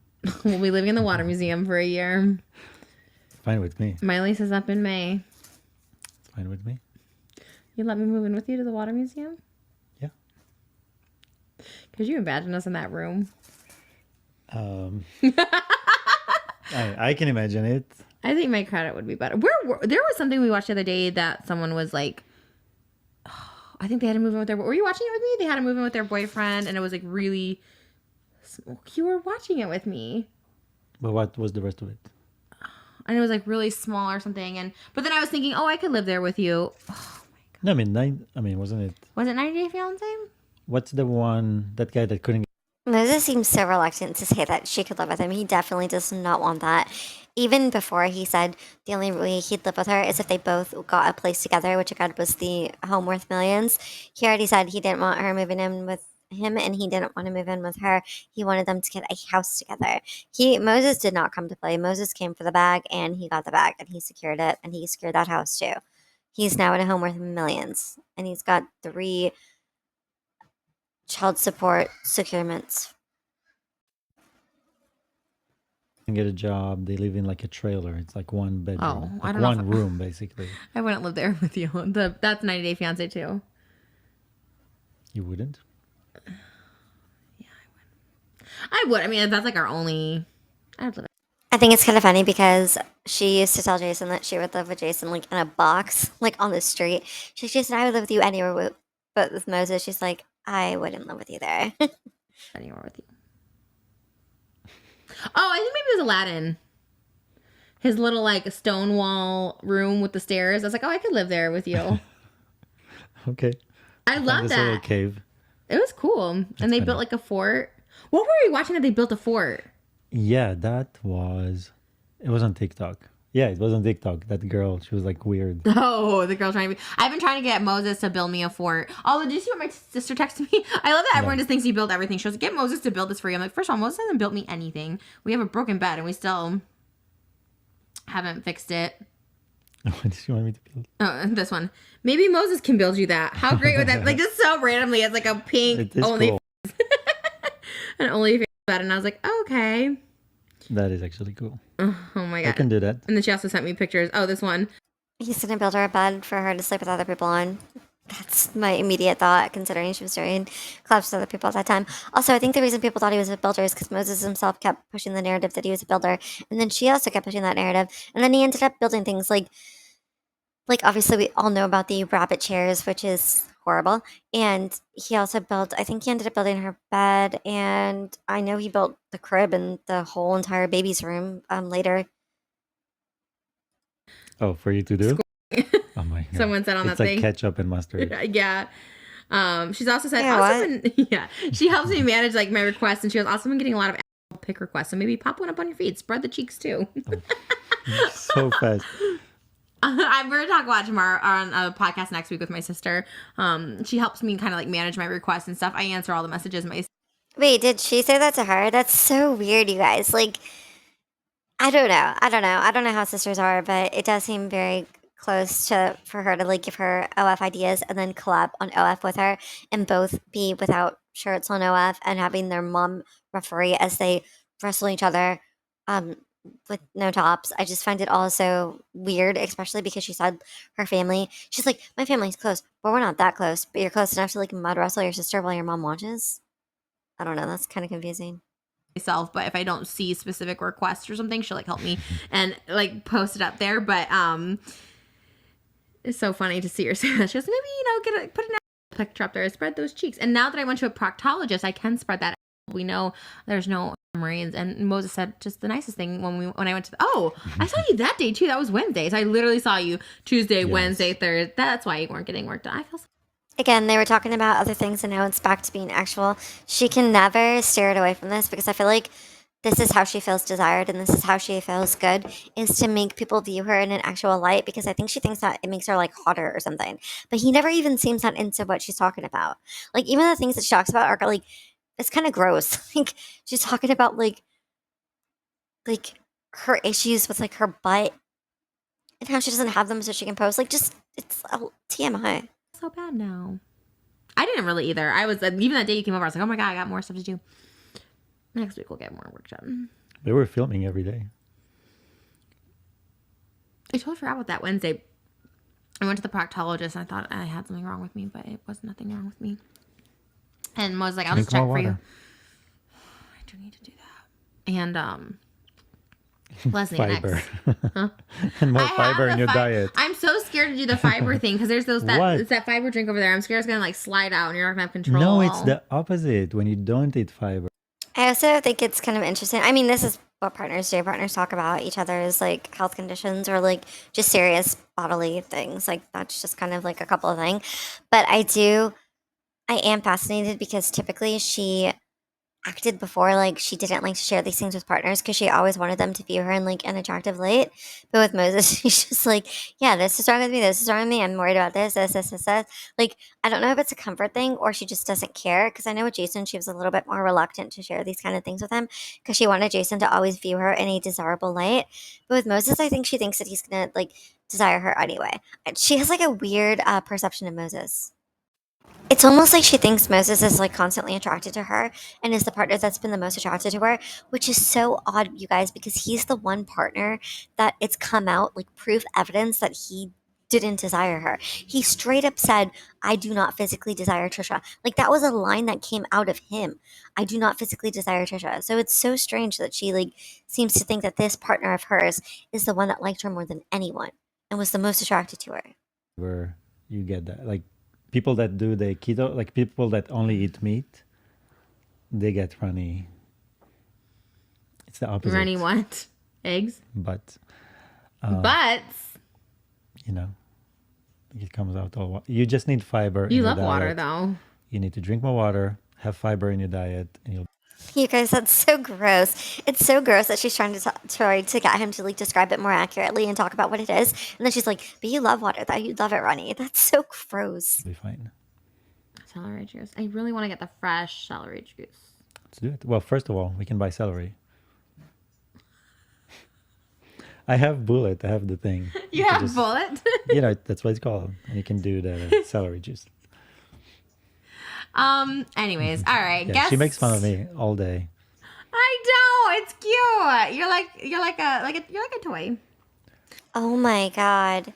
We'll be living in the water museum for a year. Fine with me. My lease is up in May. It's fine with me. You let me move in with you to the water museum? Yeah. Could you imagine us in that room? I can imagine it. I think my credit would be better. There was something we watched the other day that someone was like, I think they had to move in with their... Were you watching it with me? They had to move in with their boyfriend, and it was like really... You were watching it with me. But what was the rest of it? And it was like really small or something. But then I was thinking, oh, I could live there with you. Oh my God. No, wasn't it? Was it 90 Day Fiance? What's the one, that guy that couldn't... Moses seems so reluctant to say that she could live with him. He definitely does not want that. Even before he said the only way he'd live with her is if they both got a place together, which again was the home worth millions. He already said he didn't want her moving in with him and he didn't want to move in with her. He wanted them to get a house together. Moses did not come to play. Moses came for the bag and he got the bag and he secured it and he secured that house too. He's now in a home worth millions and he's got 3 child support securements. get a job. They live in like a trailer. It's like 1 bedroom. Oh, I like don't know one if- room, basically. I wouldn't live there with you. That's 90 Day Fiance too. You wouldn't? I would. I mean, that's like our only... I'd live. I think it's kind of funny because she used to tell Jason that she would live with Jason like in a box, like on the street. She's Jason, I would live with you anywhere, but with Moses, she's like, I wouldn't live with you there. Anywhere with you. Oh, I think maybe it was Aladdin. His little like stone wall room with the stairs. I was like, oh, I could live there with you. Okay. I love This little that. cave. It was cool. And they funny. built like a fort. What were we watching that they built a fort? Yeah, it was on TikTok. Yeah, it was on TikTok. That girl, she was like weird. Oh, the girl trying to be... I've been trying to get Moses to build me a fort. Although, did you see what my sister texted me? I love that everyone just thinks he built everything. She goes, get Moses to build this for you. I'm like, first of all, Moses hasn't built me anything. We have a broken bed and we still haven't fixed it. What did she want me to build? Oh, this one. Maybe Moses can build you that. How great would that... Like, just so randomly, it's like a pink It is only... cool. An only bed. And I was like, okay. That is actually cool. Oh my I God. can do that. And then she also sent me pictures. Oh, this one. He's gonna build her a bed for her to sleep with other people on. That's my immediate thought, considering she was doing collabs with other people at that time. Also, I think the reason people thought he was a builder is because Moses himself kept pushing the narrative that he was a builder, and then she also kept pushing that narrative, and then he ended up building things like obviously we all know about the rabbit chairs, which is horrible, and he also built. I think he ended up building her bed, and I know he built the crib and the whole entire baby's room later. Oh, for you to do? Oh my god. Someone said on it's that like thing. ketchup and mustard. Yeah. She's also said, Yeah, also been, yeah, she helps me manage like my requests, and she was also been getting a lot of apple pick requests. So maybe pop one up on your feed, spread the cheeks too. So fast. We're gonna talk about it tomorrow on a podcast next week with my sister. She helps me kind of like manage my requests and stuff. I answer all the messages. Wait, did she say that to her? That's so weird, you guys. Like, I don't know. I don't know. I don't know how sisters are, but it does seem very close to for her to like give her OF ideas and then collab on OF with her and both be without shirts on OF and having their mom referee as they wrestle each other um with no tops. I just find it all so weird, especially because she said her family. She's like, my family's close, but we're not that close. But you're close enough to like mud wrestle your sister while your mom watches. I don't know. That's kind of confusing. Myself, but if I don't see specific requests or something, she'll like help me and like post it up there. But it's so funny to see her say that. She goes, maybe put an picture up there, spread those cheeks. And now that I went to a proctologist, I can spread that. We know there's no hemorrhoids. And Moses said just the nicest thing when I went to I saw you that day too. That was Wednesday. So I literally saw you Tuesday, Yes. Wednesday, Thursday. That's why you weren't getting work done. I feel so Again, they were talking about other things, and now it's back to being actual. She can never steer it away from this because I feel like this is how she feels desired and this is how she feels good is to make people view her in an actual light because I think she thinks that it makes her like hotter or something. But he never even seems that into what she's talking about. Like even the things that she talks about are like it's kind of gross. Like she's talking about like her issues with like her butt and how she doesn't have them so she can post. Like just it's TMI. so bad now. I didn't really either. I was even that day you came over, I was like, oh my god, I got more stuff to do. Next week we'll get more work done. They were filming every day. I totally forgot about that Wednesday. I went to the proctologist and I thought I had something wrong with me, but it was nothing wrong with me. And Mo was like, I'll Drink just check more for you. water. I do need to do that. And Leslie Fiber. next. And more I have fiber the in your diet. I'm so scared to do the fiber thing because there's What? it's that fiber drink over there. I'm scared it's gonna like slide out and you're not gonna have control. No, it's the opposite when you don't eat fiber. I also think it's kind of interesting. I mean, this is what partners do. Partners talk about each other's like health conditions or like just serious bodily things. Like that's just kind of like a couple of things. But I am fascinated because typically she acted before like she didn't like to share these things with partners because she always wanted them to view her in like an attractive light. But with Moses, she's just like, yeah, this is wrong with me. This is wrong with me. I'm worried about this. Like, I don't know if it's a comfort thing or she just doesn't care. Because I know with Jason, she was a little bit more reluctant to share these kind of things with him because she wanted Jason to always view her in a desirable light. But with Moses, I think she thinks that he's gonna like desire her anyway. She has like a weird perception of Moses. It's almost like she thinks Moses is like constantly attracted to her and is the partner that's been the most attracted to her, which is so odd, you guys, because he's the one partner that it's come out like proof evidence that he didn't desire her. He straight up said, I do not physically desire Trisha. Like that was a line that came out of him. I do not physically desire Trisha. So it's so strange that she like seems to think that this partner of hers is the one that liked her more than anyone and was the most attracted to her. Where you get that. Like people that do the keto, like people that only eat meat, they get runny. It's the opposite. Runny what? Eggs? But, Butts? you know, it comes out all. You just need fiber. You in love your water diet. though. You need to drink more water, have fiber in your diet, and you'll. You guys, that's so gross. It's so gross that she's trying to try to get him to like describe it more accurately and talk about what it is, and then she's like, "But you love water, that you love it, Ronnie." That's so gross. Be fine. Celery juice. I really want to get the fresh celery juice. Let's do it. Well, first of all, we can buy celery. I have bullet. I have the thing. You can have just- bullet? You know, that's what it's called. And you can do the celery juice. Anyways, all right. Yeah, Guess she makes fun of me all day. I know. It's cute. You're like a toy. Oh my god.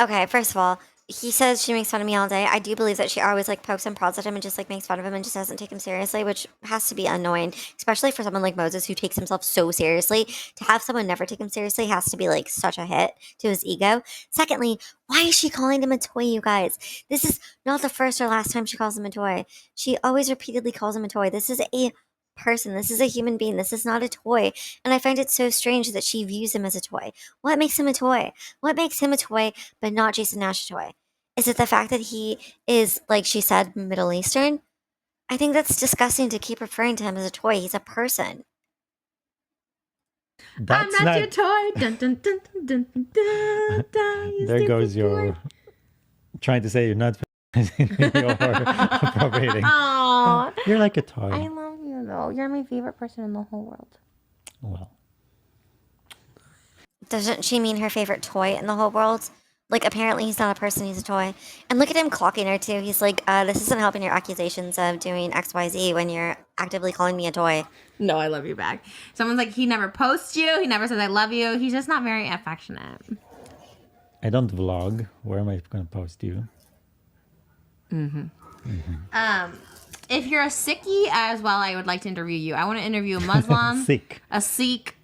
Okay, first of all, he says she makes fun of me all day. I do believe that she always like pokes and prods at him and just like makes fun of him and just doesn't take him seriously, which has to be annoying, especially for someone like Moses who takes himself so seriously. To have someone never take him seriously has to be like such a hit to his ego. Secondly, why is she calling him a toy, you guys? This is not the first or last time she calls him a toy. She always repeatedly calls him a toy. This is a person. This is a human being. This is not a toy. And I find it so strange that she views him as a toy. What makes him a toy? What makes him a toy but not Jason Nash a toy? Is it the fact that he is, like she said, Middle Eastern? I think that's disgusting to keep referring to him as a toy. He's a person. I'm not your toy. Dun, dun, dun, dun, dun, dun, dun, you There goes stupid boy. your trying to say you're not you're appropriating. Aw. You're like a toy. I love you though. You're my favorite person in the whole world. Well, Doesn't she mean her favorite toy in the whole world? Like, apparently he's not a person, he's a toy. And look at him clocking her, too. He's like, this isn't helping your accusations of doing XYZ when you're actively calling me a toy. No, I love you back. Someone's like, he never posts you. He never says I love you. He's just not very affectionate. I don't vlog. Where am I going to post you? If you're a Sikhi as well, I would like to interview you. I want to interview a Muslim, Sick. a Sikh.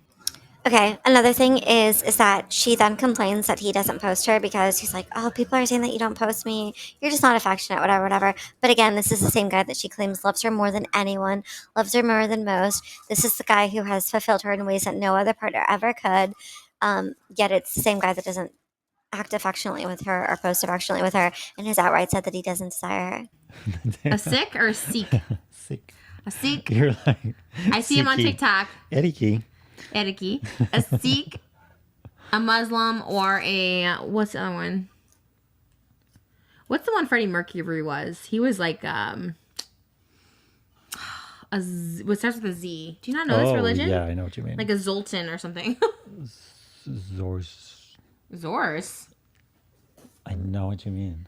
Okay, another thing is that she then complains that he doesn't post her because he's like, oh, people are saying that you don't post me. You're just not affectionate, whatever, whatever. But again, this is the same guy that she claims loves her more than anyone, loves her more than most. This is the guy who has fulfilled her in ways that no other partner ever could. Yet it's the same guy that doesn't act affectionately with her or post affectionately with her and has outright said that he doesn't desire her. A Sikh or a Sikh? Sick. A Sikh. You're like. I see him on Sikhi. TikTok. Eriki. Ediki. A Sikh, a Muslim, or a what's the other one? What's the one Freddie Mercury was? He was like what starts with a Z. Do you not know this religion? Yeah, I know what you mean. Like a Zoltan or something. Zors. Zors. I know what you mean.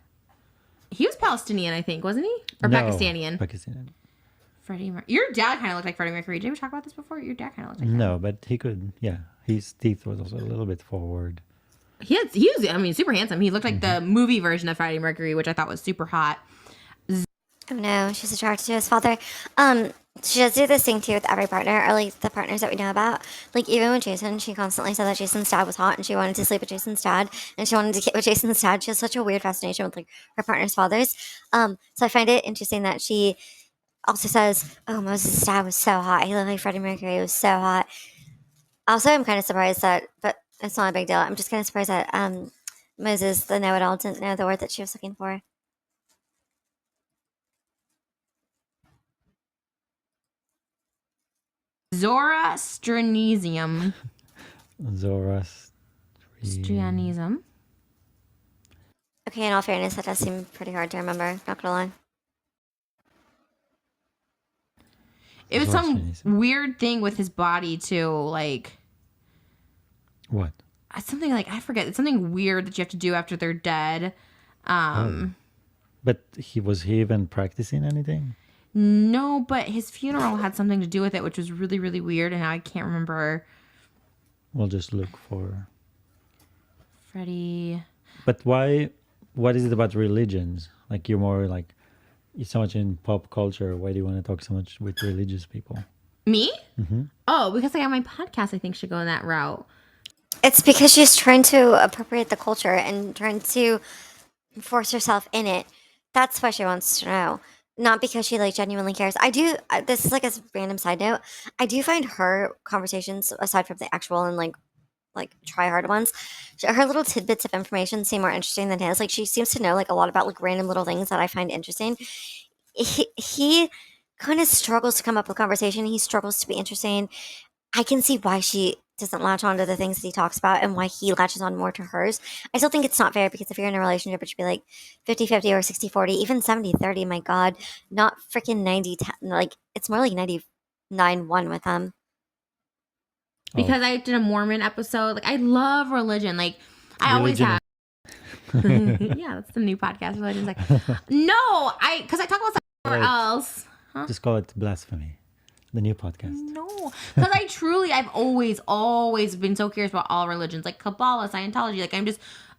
He was Palestinian, I think, wasn't he? Or No, Pakistani. Pakistani. Your dad kind of looked like Freddie Mercury. Did we talk about this before? Your dad kind of looked like him. No, but he could. Yeah, his teeth was also a little bit forward. He was, I mean, super handsome. He looked like the movie version of Freddie Mercury, which I thought was super hot. Oh no, she's attracted to his father. She does do this thing too with every partner, or like the partners that we know about. Like even with Jason, she constantly said that Jason's dad was hot and she wanted to sleep with Jason's dad and she wanted to get with Jason's dad. She has such a weird fascination with like her partner's fathers. So I find it interesting that she also says, oh, Moses' dad was so hot. He looked like Freddie Mercury. He was so hot. Also, I'm kind of surprised that, but it's not a big deal. I'm just kind of surprised that Moses, the know-it-all, didn't know the word that she was looking for. Zoroastrianism. Zoroastrianism. Okay, in all fairness, that does seem pretty hard to remember. Not gonna lie. It was some Zoroastrianism. weird thing with his body too, like What? something like I forget. It's something weird that you have to do after they're dead. But was he even practicing anything? No, but his funeral had something to do with it, which was really, really weird, and now I can't remember. We'll just look for. Freddie. But why? What is it about religions? Like you're more like you're so much in pop culture. Why do you want to talk so much with religious people? Me? Oh, because I got my podcast. I think should go in that route. It's because she's trying to appropriate the culture and trying to force herself in it. That's why she wants to know. Not because she like genuinely cares. I do. This is like a random side note. I do find her conversations, aside from the actual and like try hard ones, her little tidbits of information seem more interesting than his. Like she seems to know like a lot about like random little things that I find interesting. He kind of struggles to come up with conversation. He struggles to be interesting. I can see why she doesn't latch on to the things that he talks about and why he latches on more to hers. I still think it's not fair because if you're in a relationship, it should be like 50-50 or 60-40, even 70-30, my God, not freaking 90-10. Like, it's more like 99-1 with them. Because I did a Mormon episode. Like I love religion. Like I always Religion. have. Yeah, that's the new podcast. Religion's like no, because I talk about somewhere Right. else. Huh? Just call it blasphemy. The new podcast. No, because I've always been so curious about all religions, like Kabbalah, Scientology. Like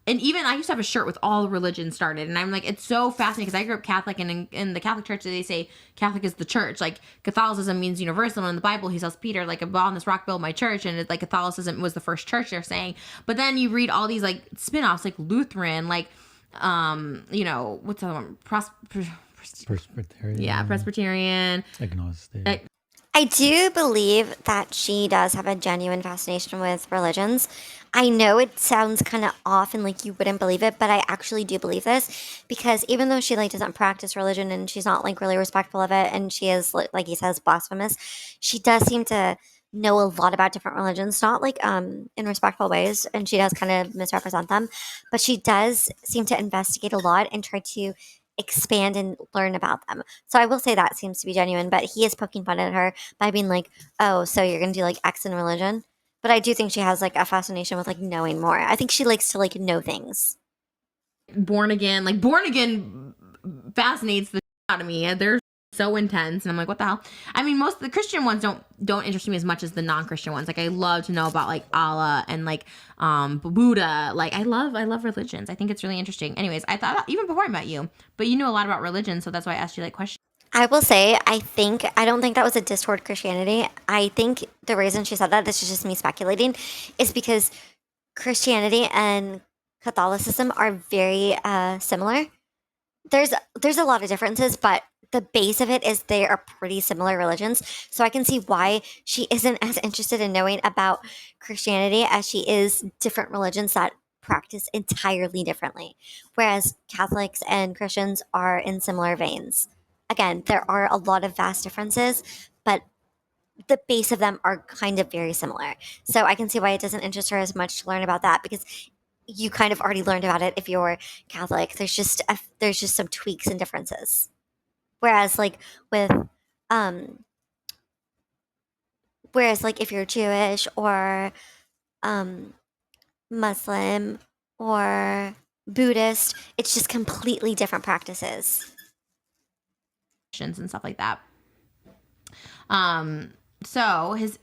and even I used to have a shirt with all the religions started, and I'm like, it's so fascinating because I grew up Catholic, and in the Catholic Church they say Catholic is the church. Like Catholicism means universal, and in the Bible he tells Peter like, on this rock build my church, and it's like Catholicism was the first church they're saying. But then you read all these like spin-offs like Lutheran, like what's the one? Presbyterian. Yeah, Presbyterian. Agnostic. I do believe that she does have a genuine fascination with religions. I know it sounds kind of off and like you wouldn't believe it, but I actually do believe this because even though she like doesn't practice religion and she's not like really respectful of it and she is like he says blasphemous, she does seem to know a lot about different religions, not like in respectful ways, and she does kind of misrepresent them, but she does seem to investigate a lot and try to expand and learn about them. So I will say that seems to be genuine, but he is poking fun at her by being like, "Oh, so you're gonna do like X in religion?" But I do think she has like a fascination with like knowing more. I think she likes to like know things. Born again fascinates the shit out of me. They're so intense, and I'm like, what the hell? I mean, most of the Christian ones don't interest me as much as the non-Christian ones. Like I love to know about like Allah and like Buddha. Like I love religions. I think it's really interesting. Anyways, I thought even before I met you, but you knew a lot about religion, so that's why I asked you like questions. I will say, I don't think that was a diss toward Christianity. I think the reason she said that, this is just me speculating, is because Christianity and Catholicism are very similar. There's a lot of differences, but the base of it is they are pretty similar religions. So I can see why she isn't as interested in knowing about Christianity as she is different religions that practice entirely differently. Whereas Catholics and Christians are in similar veins. Again, there are a lot of vast differences, but the base of them are kind of very similar. So I can see why it doesn't interest her as much to learn about that because you kind of already learned about it if you're Catholic. There's just some tweaks and differences. Whereas like with um whereas like if you're Jewish or um Muslim or Buddhist, it's just completely different practices. And stuff like that. So his,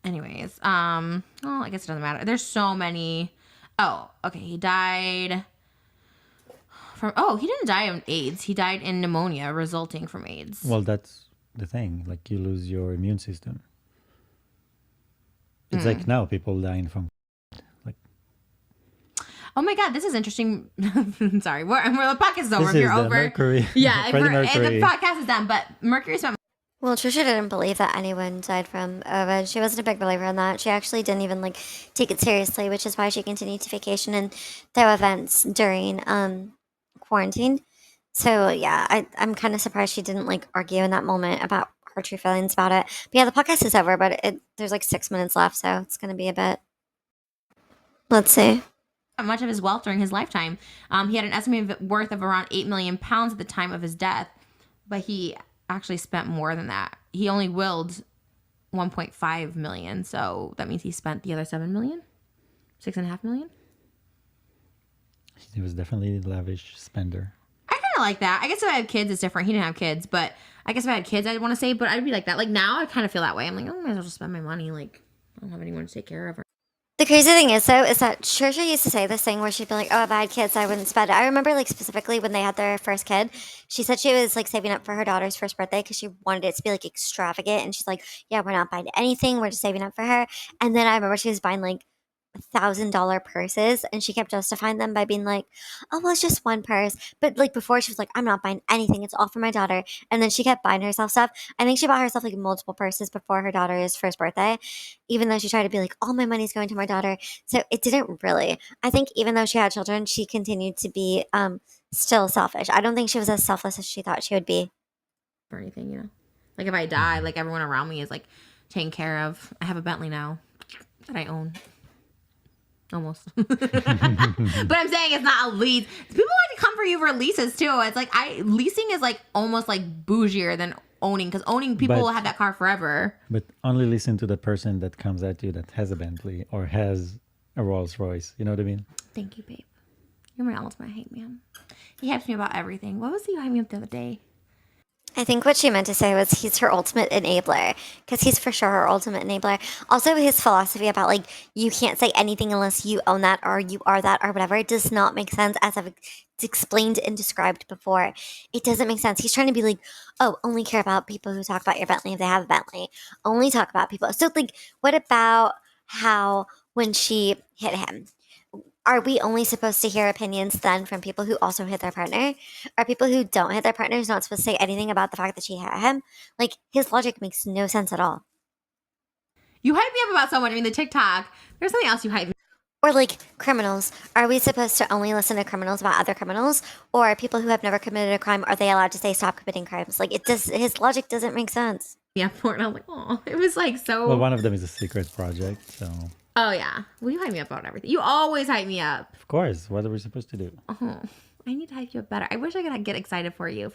anyways, well, I guess it doesn't matter. There's so many. Oh, okay. He died from, he didn't die of AIDS. He died in pneumonia resulting from AIDS. Well, that's the thing. Like you lose your immune system. It's like now people dying from like. Oh my God, this is interesting. Sorry, we're the podcast is over. This if you're is the over, Mercury. yeah, Freddie and Mercury. the podcast is done. But Mercury spent. Well, Trisha didn't believe that anyone died from COVID. She wasn't a big believer in that. She actually didn't even like take it seriously, which is why she continued to vacation and throw events during quarantine. So yeah, I'm kind of surprised she didn't like argue in that moment about her true feelings about it. But yeah, the podcast is over, but there's like 6 minutes left, so it's gonna be a bit. Let's see. Much of his wealth during his lifetime. He had an estimated worth of around 8 million pounds at the time of his death, but he actually spent more than that. He only willed 1.5 million, so that means he spent the other 7 million, 6.5 million. He was definitely a lavish spender. I kind of like that. I guess if I had kids, it's different. He didn't have kids, but I guess if I had kids, I'd want to say, but I'd be like that. Like now, I kind of feel that way. I'm like, oh, I might as well just spend my money. Like I don't have anyone to take care of. The crazy thing is, though, is that Trisha used to say this thing where she'd be like, "Oh, if I had kids, I wouldn't spend it." I remember, like, specifically when they had their first kid, she said she was like saving up for her daughter's first birthday because she wanted it to be like extravagant, and she's like, "Yeah, we're not buying anything; we're just saving up for her." And then I remember she was buying like $1,000 purses, and she kept justifying them by being like, "Oh, well, it's just one purse." But like before, she was like, "I'm not buying anything; it's all for my daughter." And then she kept buying herself stuff. I think she bought herself like multiple purses before her daughter's first birthday, even though she tried to be like, "All my money's going to my daughter." So it didn't really. I think even though she had children, she continued to be still selfish. I don't think she was as selfless as she thought she would be. Or anything, like if I die, like everyone around me is like taken care of. I have a Bentley now that I own. Almost. But I'm saying it's not a lease. People like to come for you for leases too. It's like leasing is like almost like bougier than owning, because owning people will have that car forever. But only listen to the person that comes at you that has a Bentley or has a Rolls Royce. You know what I mean? Thank you, babe. You're my ultimate hate man. He hypes me about everything. What was he hyping me up the other day? I think what she meant to say was he's her ultimate enabler because he's for sure her ultimate enabler. Also, his philosophy about like you can't say anything unless you own that or you are that or whatever, it does not make sense as I've explained and described before. It doesn't make sense. He's trying to be like, oh, only care about people who talk about your Bentley if they have a Bentley. Only talk about people. So, like, what about how when she hit him? Are we only supposed to hear opinions then from people who also hit their partner? Are people who don't hit their partners not supposed to say anything about the fact that she hit him? Like, his logic makes no sense at all. You hype me up about someone. I mean, the TikTok. There's something else you hype me. Or like criminals. Are we supposed to only listen to criminals about other criminals? Or people who have never committed a crime, are they allowed to say stop committing crimes? Like it does his logic doesn't make sense. Yeah, for it. I was like, oh, it was like so. Well, one of them is a secret project, so Oh yeah. Well, you hype me up about everything. You always hype me up. of course, what are we supposed to do? Oh, I need to hype you up better. I wish I could get excited for you.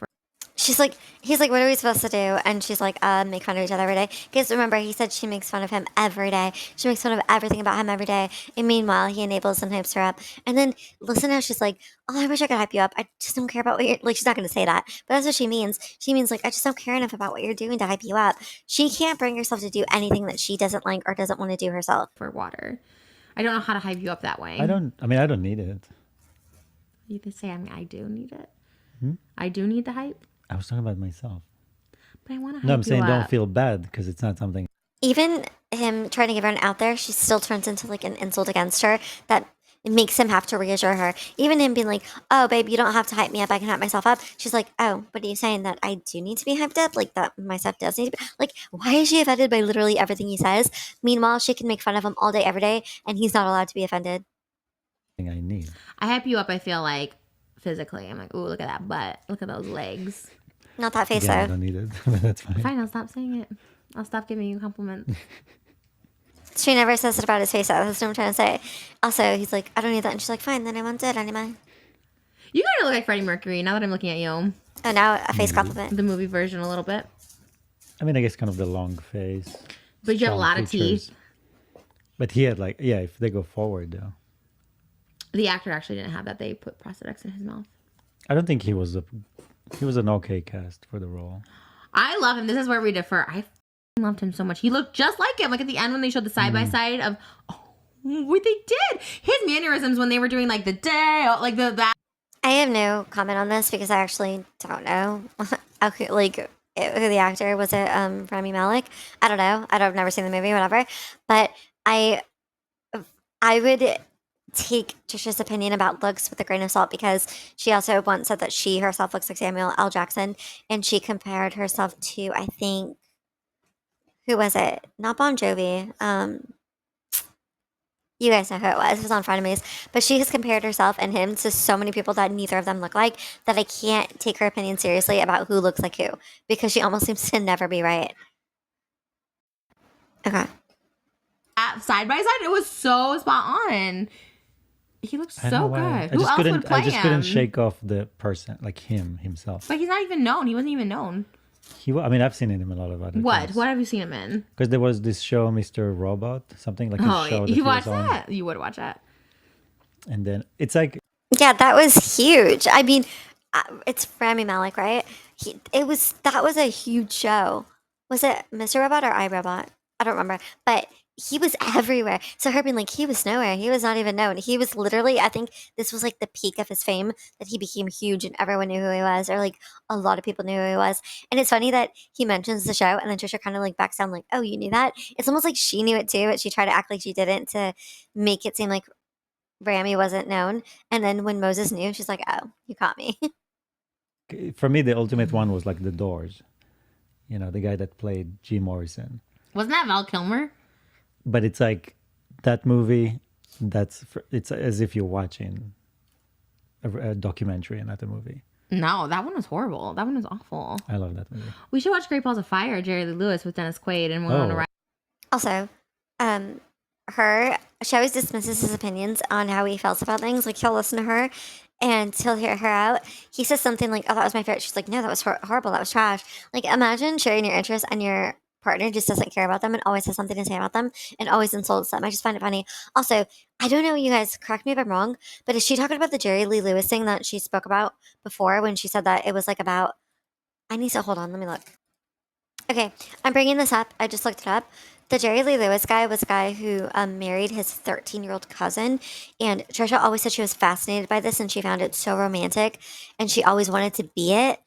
He's like, what are we supposed to do? And she's like, make fun of each other every day. Because remember, he said she makes fun of him every day. She makes fun of everything about him every day. And meanwhile, he enables and hypes her up. And then listen how she's like, oh, I wish I could hype you up. I just don't care about what you're like. She's not going to say that, but that's what she means. She means like, I just don't care enough about what you're doing to hype you up. She can't bring herself to do anything that she doesn't like or doesn't want to do herself. For water. I don't know how to hype you up that way. I don't need it. You can say, I mean, I do need it. Hmm? I do need the hype. I was talking about myself. But I want to hype No, I'm you saying up. don't feel bad because it's not something. Even him trying to give her an out there, she still turns into like an insult against her that it makes him have to reassure her. Even him being like, oh, babe, you don't have to hype me up. I can hype myself up. She's like, oh, but are you saying that I do need to be hyped up? Like that my stuff does need to be. Like, why is she offended by literally everything he says? Meanwhile, she can make fun of him all day, every day, and he's not allowed to be offended. I need. I hype you up, I feel like, physically. I'm like, ooh, look at that butt. Look at those legs. Not that face, Again, I though. don't need it, but that's fine. Fine, I'll stop saying it. I'll stop giving you compliments. She never says it about his face, though. That's what I'm trying to say. Also, he's like, I don't need that. And she's like, fine, then I won't do it anymore. You kind of look like Freddie Mercury now that I'm looking at you. Oh, now a face compliment. The movie version a little bit. I mean, I guess kind of the long face. But you have a strong lot of features. teeth. But he had like, yeah, if they go forward though. The actor actually didn't have that. They put prosthetics in his mouth. I don't think he was an okay cast for the role. I love him. This is where we differ. I loved him so much. He looked just like him. Like at the end when they showed the side by side of, oh, what they did. His mannerisms when they were doing like the day, like that. I have no comment on this because I actually don't know. Like who the actor was. It Rami Malek. I don't know. I've never seen the movie, whatever. But I would take Trisha's opinion about looks with a grain of salt because she also once said that she herself looks like Samuel L. Jackson, and she compared herself to, I think, who was it? Not Bon Jovi. You guys know who it was. It was on Frenemies. But she has compared herself and him to so many people that neither of them look like that I can't take her opinion seriously about who looks like who because she almost seems to never be right. Okay. Side by side, it was so spot on. He looked I don't know so why. good. Who else would play I just him? couldn't shake off the person, like himself. But he's not even known. He wasn't even known. I mean, I've seen him in a lot of other What? things. What have you seen him in? Because there was this show, Mr. Robot, something like a show that you he watched was on. that? You would watch that. And then it's like, Yeah, that was huge. I mean, it's Rami Malek, right? That was a huge show. Was it Mr. Robot or iRobot? I don't remember, but he was everywhere. So her being like, he was nowhere. He was not even known. He was literally, I think this was like the peak of his fame that he became huge and everyone knew who he was, or like a lot of people knew who he was. And it's funny that he mentions the show and then Trisha kind of like backs down, like, oh, you knew that? It's almost like she knew it too, but she tried to act like she didn't to make it seem like Rami wasn't known. And then when Moses knew, she's like, oh, you caught me. for me, the ultimate one was like The Doors. You know, the guy that played Jim Morrison. Wasn't that Val Kilmer? But it's like that movie. It's as if you're watching a documentary and not a movie. No, that one was horrible. That one was awful. I love that movie. We should watch Great Balls of Fire, Jerry Lee Lewis with Dennis Quaid and Winona Ryder. Also, she always dismisses his opinions on how he feels about things. Like he'll listen to her and he'll hear her out. He says something like, oh, that was my favorite. She's like, no, that was horrible. That was trash. Like imagine sharing your interests and your partner just doesn't care about them and always has something to say about them and always insults them. I just find it funny. Also, I don't know, you guys, correct me if I'm wrong, but is she talking about the Jerry Lee Lewis thing that she spoke about before when she said that it was like about I need to hold on. Let me look. Okay, I'm bringing this up. I just looked it up. The Jerry Lee Lewis guy was a guy who married his 13-year-old cousin, and Trisha always said she was fascinated by this, and she found it so romantic, and she always wanted to be it.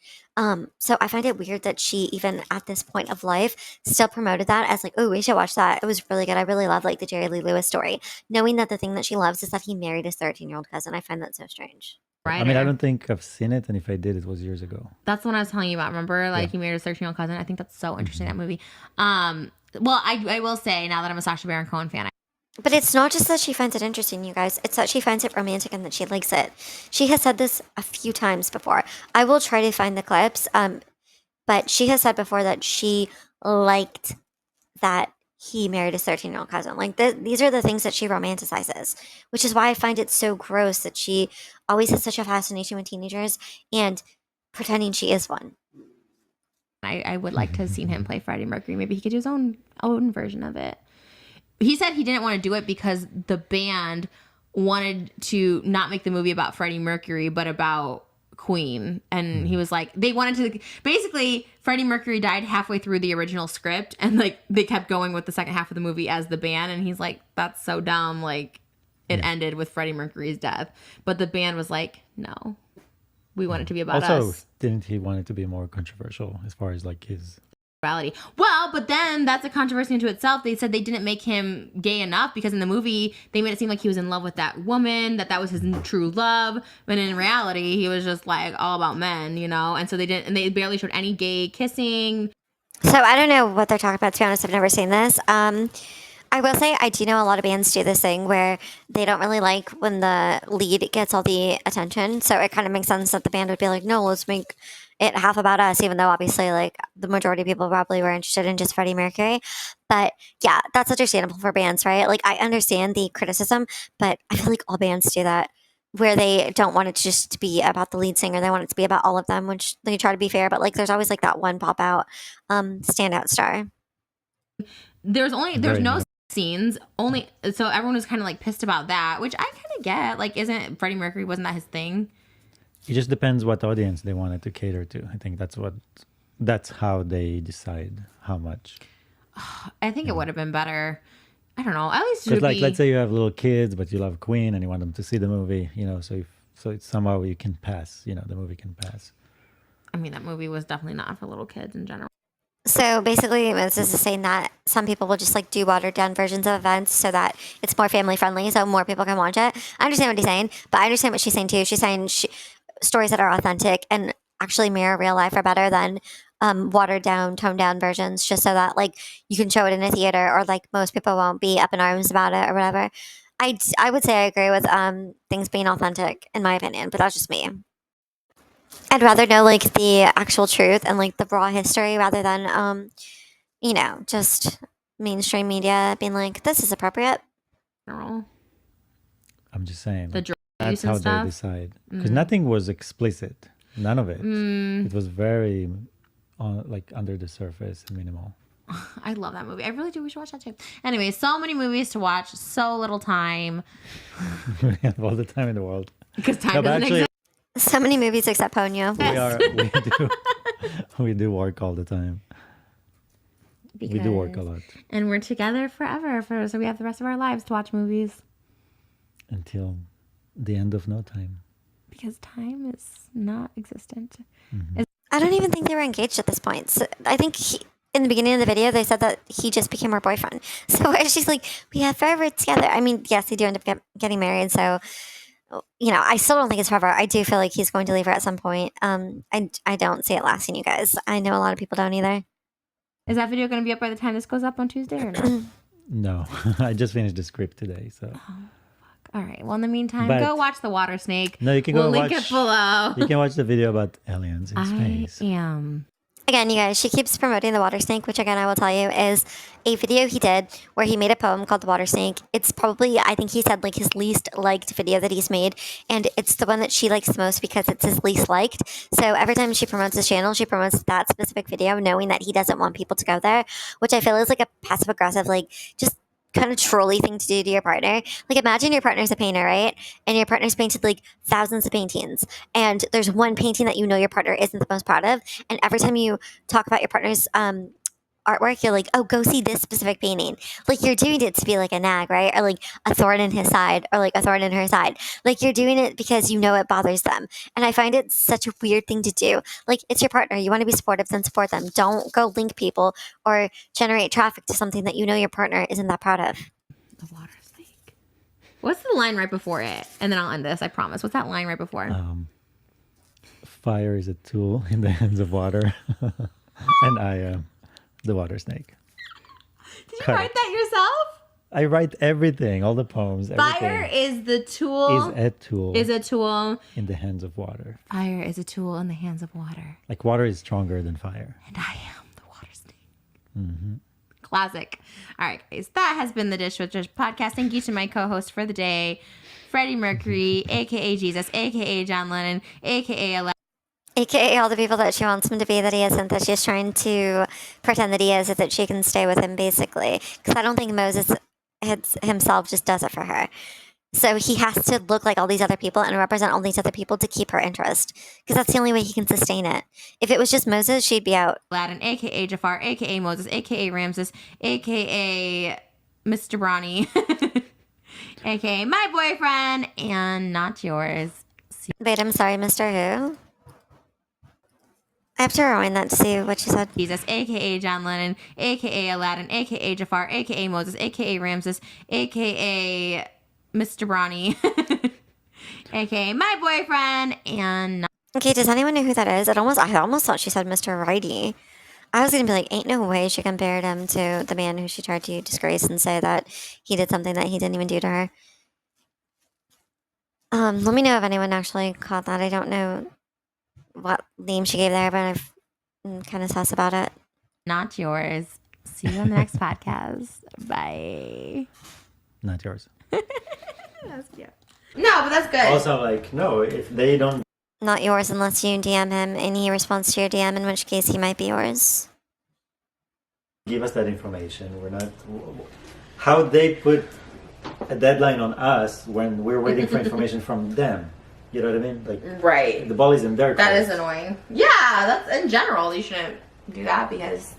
So I find it weird that she, even at this point of life, still promoted that as like, oh, we should watch that. It was really good. I really love like the Jerry Lee Lewis story, knowing that the thing that she loves is that he married his 13-year-old cousin. I find that so strange. I mean, I don't think I've seen it, and if I did, it was years ago. That's the one I was telling you about. Remember, like he married his 13-year-old cousin. I think that's so interesting, that movie. Well, I will say now that I'm a Sacha Baron Cohen fan, But it's not just that she finds it interesting, you guys. It's that she finds it romantic and that she likes it. She has said this a few times before. I will try to find the clips. But she has said before that she liked that he married his 13-year-old cousin. Like these are the things that she romanticizes, which is why I find it so gross that she always has such a fascination with teenagers and pretending she is one. I would like to have seen him play Freddie Mercury. Maybe he could do his own version of it. He said he didn't want to do it because the band wanted to not make the movie about Freddie Mercury, but about Queen. And he was like, they wanted to, basically Freddie Mercury died halfway through the original script, and like they kept going with the second half of the movie as the band, and he's like, that's so dumb, like it ended with Freddie Mercury's death. But the band was like, no, we want it to be about Also, us. didn't he want it to be more controversial as far as like his Reality. Well, but then that's a controversy into itself. They said they didn't make him gay enough because in the movie they made it seem like he was in love with that woman, that was his true love, but in reality he was just like all about men, you know. And so they didn't, and they barely showed any gay kissing. So I don't know what they're talking about, to be honest. I've never seen this. I will say I do know a lot of bands do this thing where they don't really like when the lead gets all the attention. So it kind of makes sense that the band would be like, no, let's make it half about us, even though obviously like the majority of people probably were interested in just Freddie Mercury. But yeah, that's understandable for bands, right? Like I understand the criticism, but I feel like all bands do that where they don't want it just to be about the lead singer. They want it to be about all of them, which they try to be fair, but like there's always like that one pop out standout star. There's no minimal. scenes, only, so everyone was kind of like pissed about that, which I kind of get. Like, isn't Freddie Mercury, wasn't that his thing? It just depends what audience they wanted to cater to. I think that's how they decide how much. I think it would have been better. I don't know. At least it Because would like, be, let's say you have little kids, but you love Queen and you want them to see the movie, you know, so it's somehow you can pass, you know, the movie can pass. I mean, that movie was definitely not for little kids in general. So basically, Moses is saying that some people will just like do watered down versions of events so that it's more family friendly, so more people can watch it. I understand what he's saying, but I understand what she's saying too. She's saying stories that are authentic and actually mirror real life are better than watered down, toned down versions, just so that like you can show it in a theater or like most people won't be up in arms about it or whatever. I would say I agree with things being authentic in my opinion, but that's just me. I'd rather know like the actual truth and like the raw history rather than just mainstream media being like this is appropriate. General. I'm just saying. The drug That's use and how stuff. they decide. Because nothing was explicit. None of it. It was very like under the surface and minimal. I love that movie. I really do. We should watch that too. Anyway, so many movies to watch, so little time. We have all the time in the world. Because time No, but doesn't actually, exist. So many movies except Ponyo. we do work all the time. We do work a lot And we're together forever. So we have the rest of our lives to watch movies. until the end of no time. Because time is not existent. I don't even think they were engaged at this point. So I think in the beginning of the video they said that he just became her boyfriend. So she's like, we have forever together. I mean, yes, they do end up getting married. So I still don't think it's forever. I do feel like he's going to leave her at some point. I don't see it lasting, you guys. I know a lot of people don't either. Is that video going to be up by the time this goes up on Tuesday or not? No, I just finished the script today, so. All right. Well, in the meantime, But- go watch The Water Snake. No, you can We'll go link watch. it below. You can watch the video about aliens in I space. am. Again, you guys, she keeps promoting The Water Snake, which again, I will tell you is a video he did where he made a poem called The Water Snake. It's probably, I think he said, like his least liked video that he's made. And it's the one that she likes the most because it's his least liked. So every time she promotes his channel, she promotes that specific video, knowing that he doesn't want people to go there, which I feel is like a passive aggressive, like just kind of trolly thing to do to your partner. Like, imagine your partner's a painter, right? And your partner's painted like thousands of paintings, and there's one painting that you know your partner isn't the most proud of, and every time you talk about your partner's artwork, you're like, oh, go see this specific painting. Like, you're doing it to be like a nag, right? Or like a thorn in his side, or like a thorn in her side. Like, you're doing it because you know it bothers them. And I find it such a weird thing to do. Like, it's your partner. You want to be supportive, then support them. Don't go link people or generate traffic to something that you know your partner isn't that proud of. The water snake. What's the line right before it? And then I'll end this, I promise. What's that line right before? Fire is a tool in the hands of water. And I am the water snake. Did you write that yourself? I write everything, all the poems. Fire is the tool. Is a tool. Is a tool. In the hands of water. Fire is a tool in the hands of water. Like, water is stronger than fire. And I am the water snake. Classic. All right, guys. That has been the Dishwitchers podcast. Thank you to my co-host for the day, Freddie Mercury, a.k.a. Jesus, a.k.a. John Lennon, a.k.a. AKA all the people that she wants him to be that he isn't, that she's trying to pretend that he is, so that she can stay with him, basically. Because I don't think Moses himself just does it for her. So he has to look like all these other people and represent all these other people to keep her interest. Because that's the only way he can sustain it. If it was just Moses, she'd be out. Aladdin, a.k.a. Jafar, a.k.a. Moses, a.k.a. Ramses, a.k.a. Mr. Brawny, a.k.a. my boyfriend, and not yours. Wait, I'm sorry, Mr. Who? I have to rewind that to see what she said. Jesus, a.k.a. John Lennon, a.k.a. Aladdin, a.k.a. Jafar, a.k.a. Moses, a.k.a. Ramses, a.k.a. Mr. Brawny, a.k.a. my boyfriend, and not. Okay, does anyone know who that is? I almost thought she said Mr. Righty. I was gonna be like, ain't no way she compared him to the man who she tried to disgrace and say that he did something that he didn't even do to her. Let me know if anyone actually caught that. I don't know what name she gave there, but I'm kind of sus about it. Not yours. See you on the next podcast. Bye. Not yours. That's cute. No, but that's good. Also, like, no, if they don't Not yours unless you DM him and he responds to your DM, in which case he might be yours. give us that information, we're not. How they put a deadline on us when we're waiting for information from them. You know what I mean? Like, right. the ball is in their court. That is annoying. Yeah, that's in general. You shouldn't do that because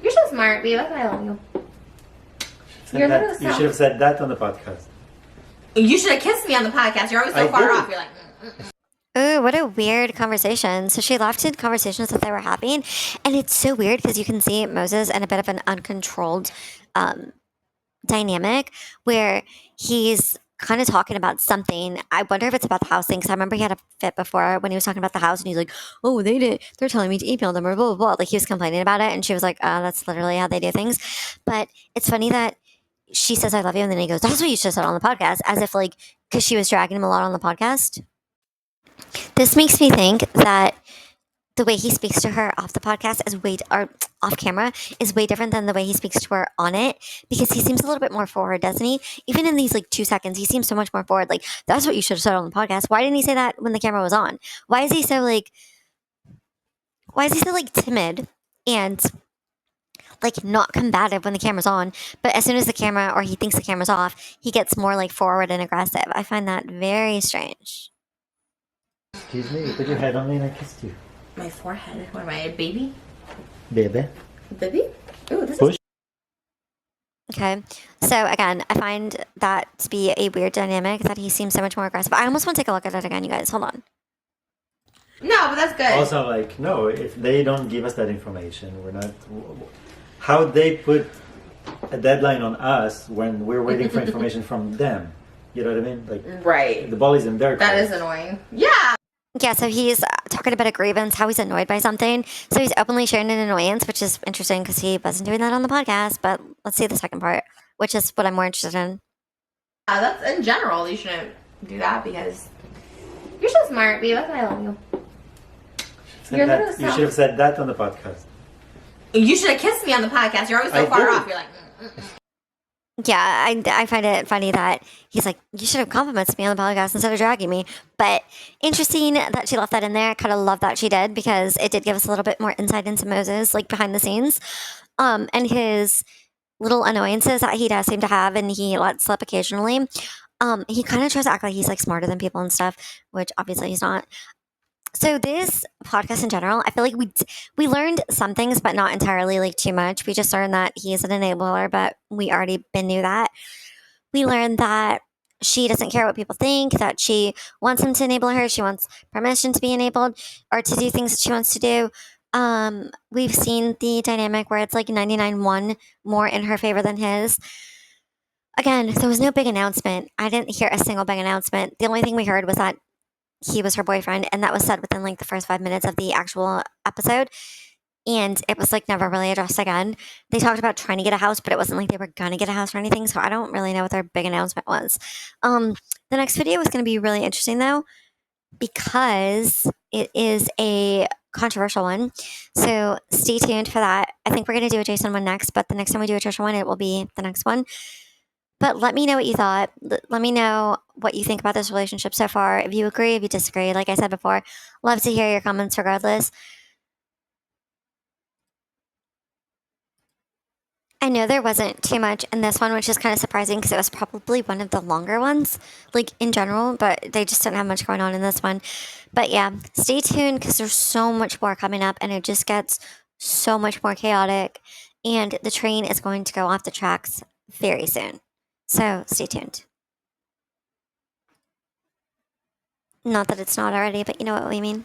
you're so smart, babe. That's why I love you. You should have said that on the podcast. You should have kissed me on the podcast. You're always so far off. You're like, Ooh, what a weird conversation. So she left in conversations that they were having, and it's so weird because you can see Moses in a bit of an uncontrolled dynamic where he's kind of talking about something. I wonder if it's about the house thing, because I remember he had a fit before when he was talking about the house, and he's like, oh, they're telling me to email them or blah, blah, blah. Like, he was complaining about it, and she was like, that's literally how they do things. But it's funny that she says, I love you, and then he goes, that's what you should have said on the podcast, as if, like, because she was dragging him a lot on the podcast. This makes me think that the way he speaks to her off the podcast or off camera is way different than the way he speaks to her on it, because he seems a little bit more forward, doesn't he? Even in these like 2 seconds, he seems so much more forward. Like, that's what you should have said on the podcast. Why didn't he say that when the camera was on? Why is he so timid and like not combative when the camera's on, but as soon as the camera, or he thinks the camera's off, he gets more like forward and aggressive? I find that very strange. Excuse me, you put your head on me and I kissed you. my forehead. What am I, a baby? Baby. Baby? Ooh, this Push. is. Okay, so again, I find that to be a weird dynamic, that he seems so much more aggressive. I almost want to take a look at it again, you guys. Hold on. No, but that's good. Also, like, no, if they don't give us that information, we're not. How they put a deadline on us when we're waiting for information from them. You know what I mean? Like, right. the ball is in their court. That is annoying. Yeah. Yeah, so he's talking about a grievance, how he's annoyed by something. So he's openly sharing an annoyance, which is interesting because he wasn't doing that on the podcast. But let's see the second part, which is what I'm more interested in. That's in general. You shouldn't do that because you're so smart, babe. That's why I love you. You should have said that on the podcast. You should have kissed me on the podcast. You're always so far off. You're like. Yeah, I find it funny that he's like, you should have complimented me on the podcast instead of dragging me. But interesting that she left that in there. I kind of love that she did, because it did give us a little bit more insight into Moses, like behind the scenes, and his little annoyances that he does seem to have and he lets slip occasionally. He kind of tries to act like he's like smarter than people and stuff, which obviously he's not. So this podcast in general, I feel like we learned some things, but not entirely like too much. We just learned that he is an enabler, but we already been knew that. We learned that she doesn't care what people think, that she wants him to enable her. She wants permission to be enabled or to do things that she wants to do. We've seen the dynamic where it's like 99-1 more in her favor than his. Again, there was no big announcement. I didn't hear a single big announcement. The only thing we heard was that he was her boyfriend, and that was said within like the first 5 minutes of the actual episode. And it was like never really addressed again. They talked about trying to get a house, but it wasn't like they were gonna get a house or anything. So I don't really know what their big announcement was. The next video is gonna be really interesting though, because it is a controversial one. So stay tuned for that. I think we're gonna do a Jason one next, but the next time we do a Trisha one, it will be the next one. But let me know what you thought. Let me know what you think about this relationship so far. If you agree, if you disagree, like I said before, love to hear your comments regardless. I know there wasn't too much in this one, which is kind of surprising because it was probably one of the longer ones, like in general, but they just didn't have much going on in this one. But yeah, stay tuned because there's so much more coming up and it just gets so much more chaotic. And the train is going to go off the tracks very soon. So stay tuned. Not that it's not already, but you know what we mean.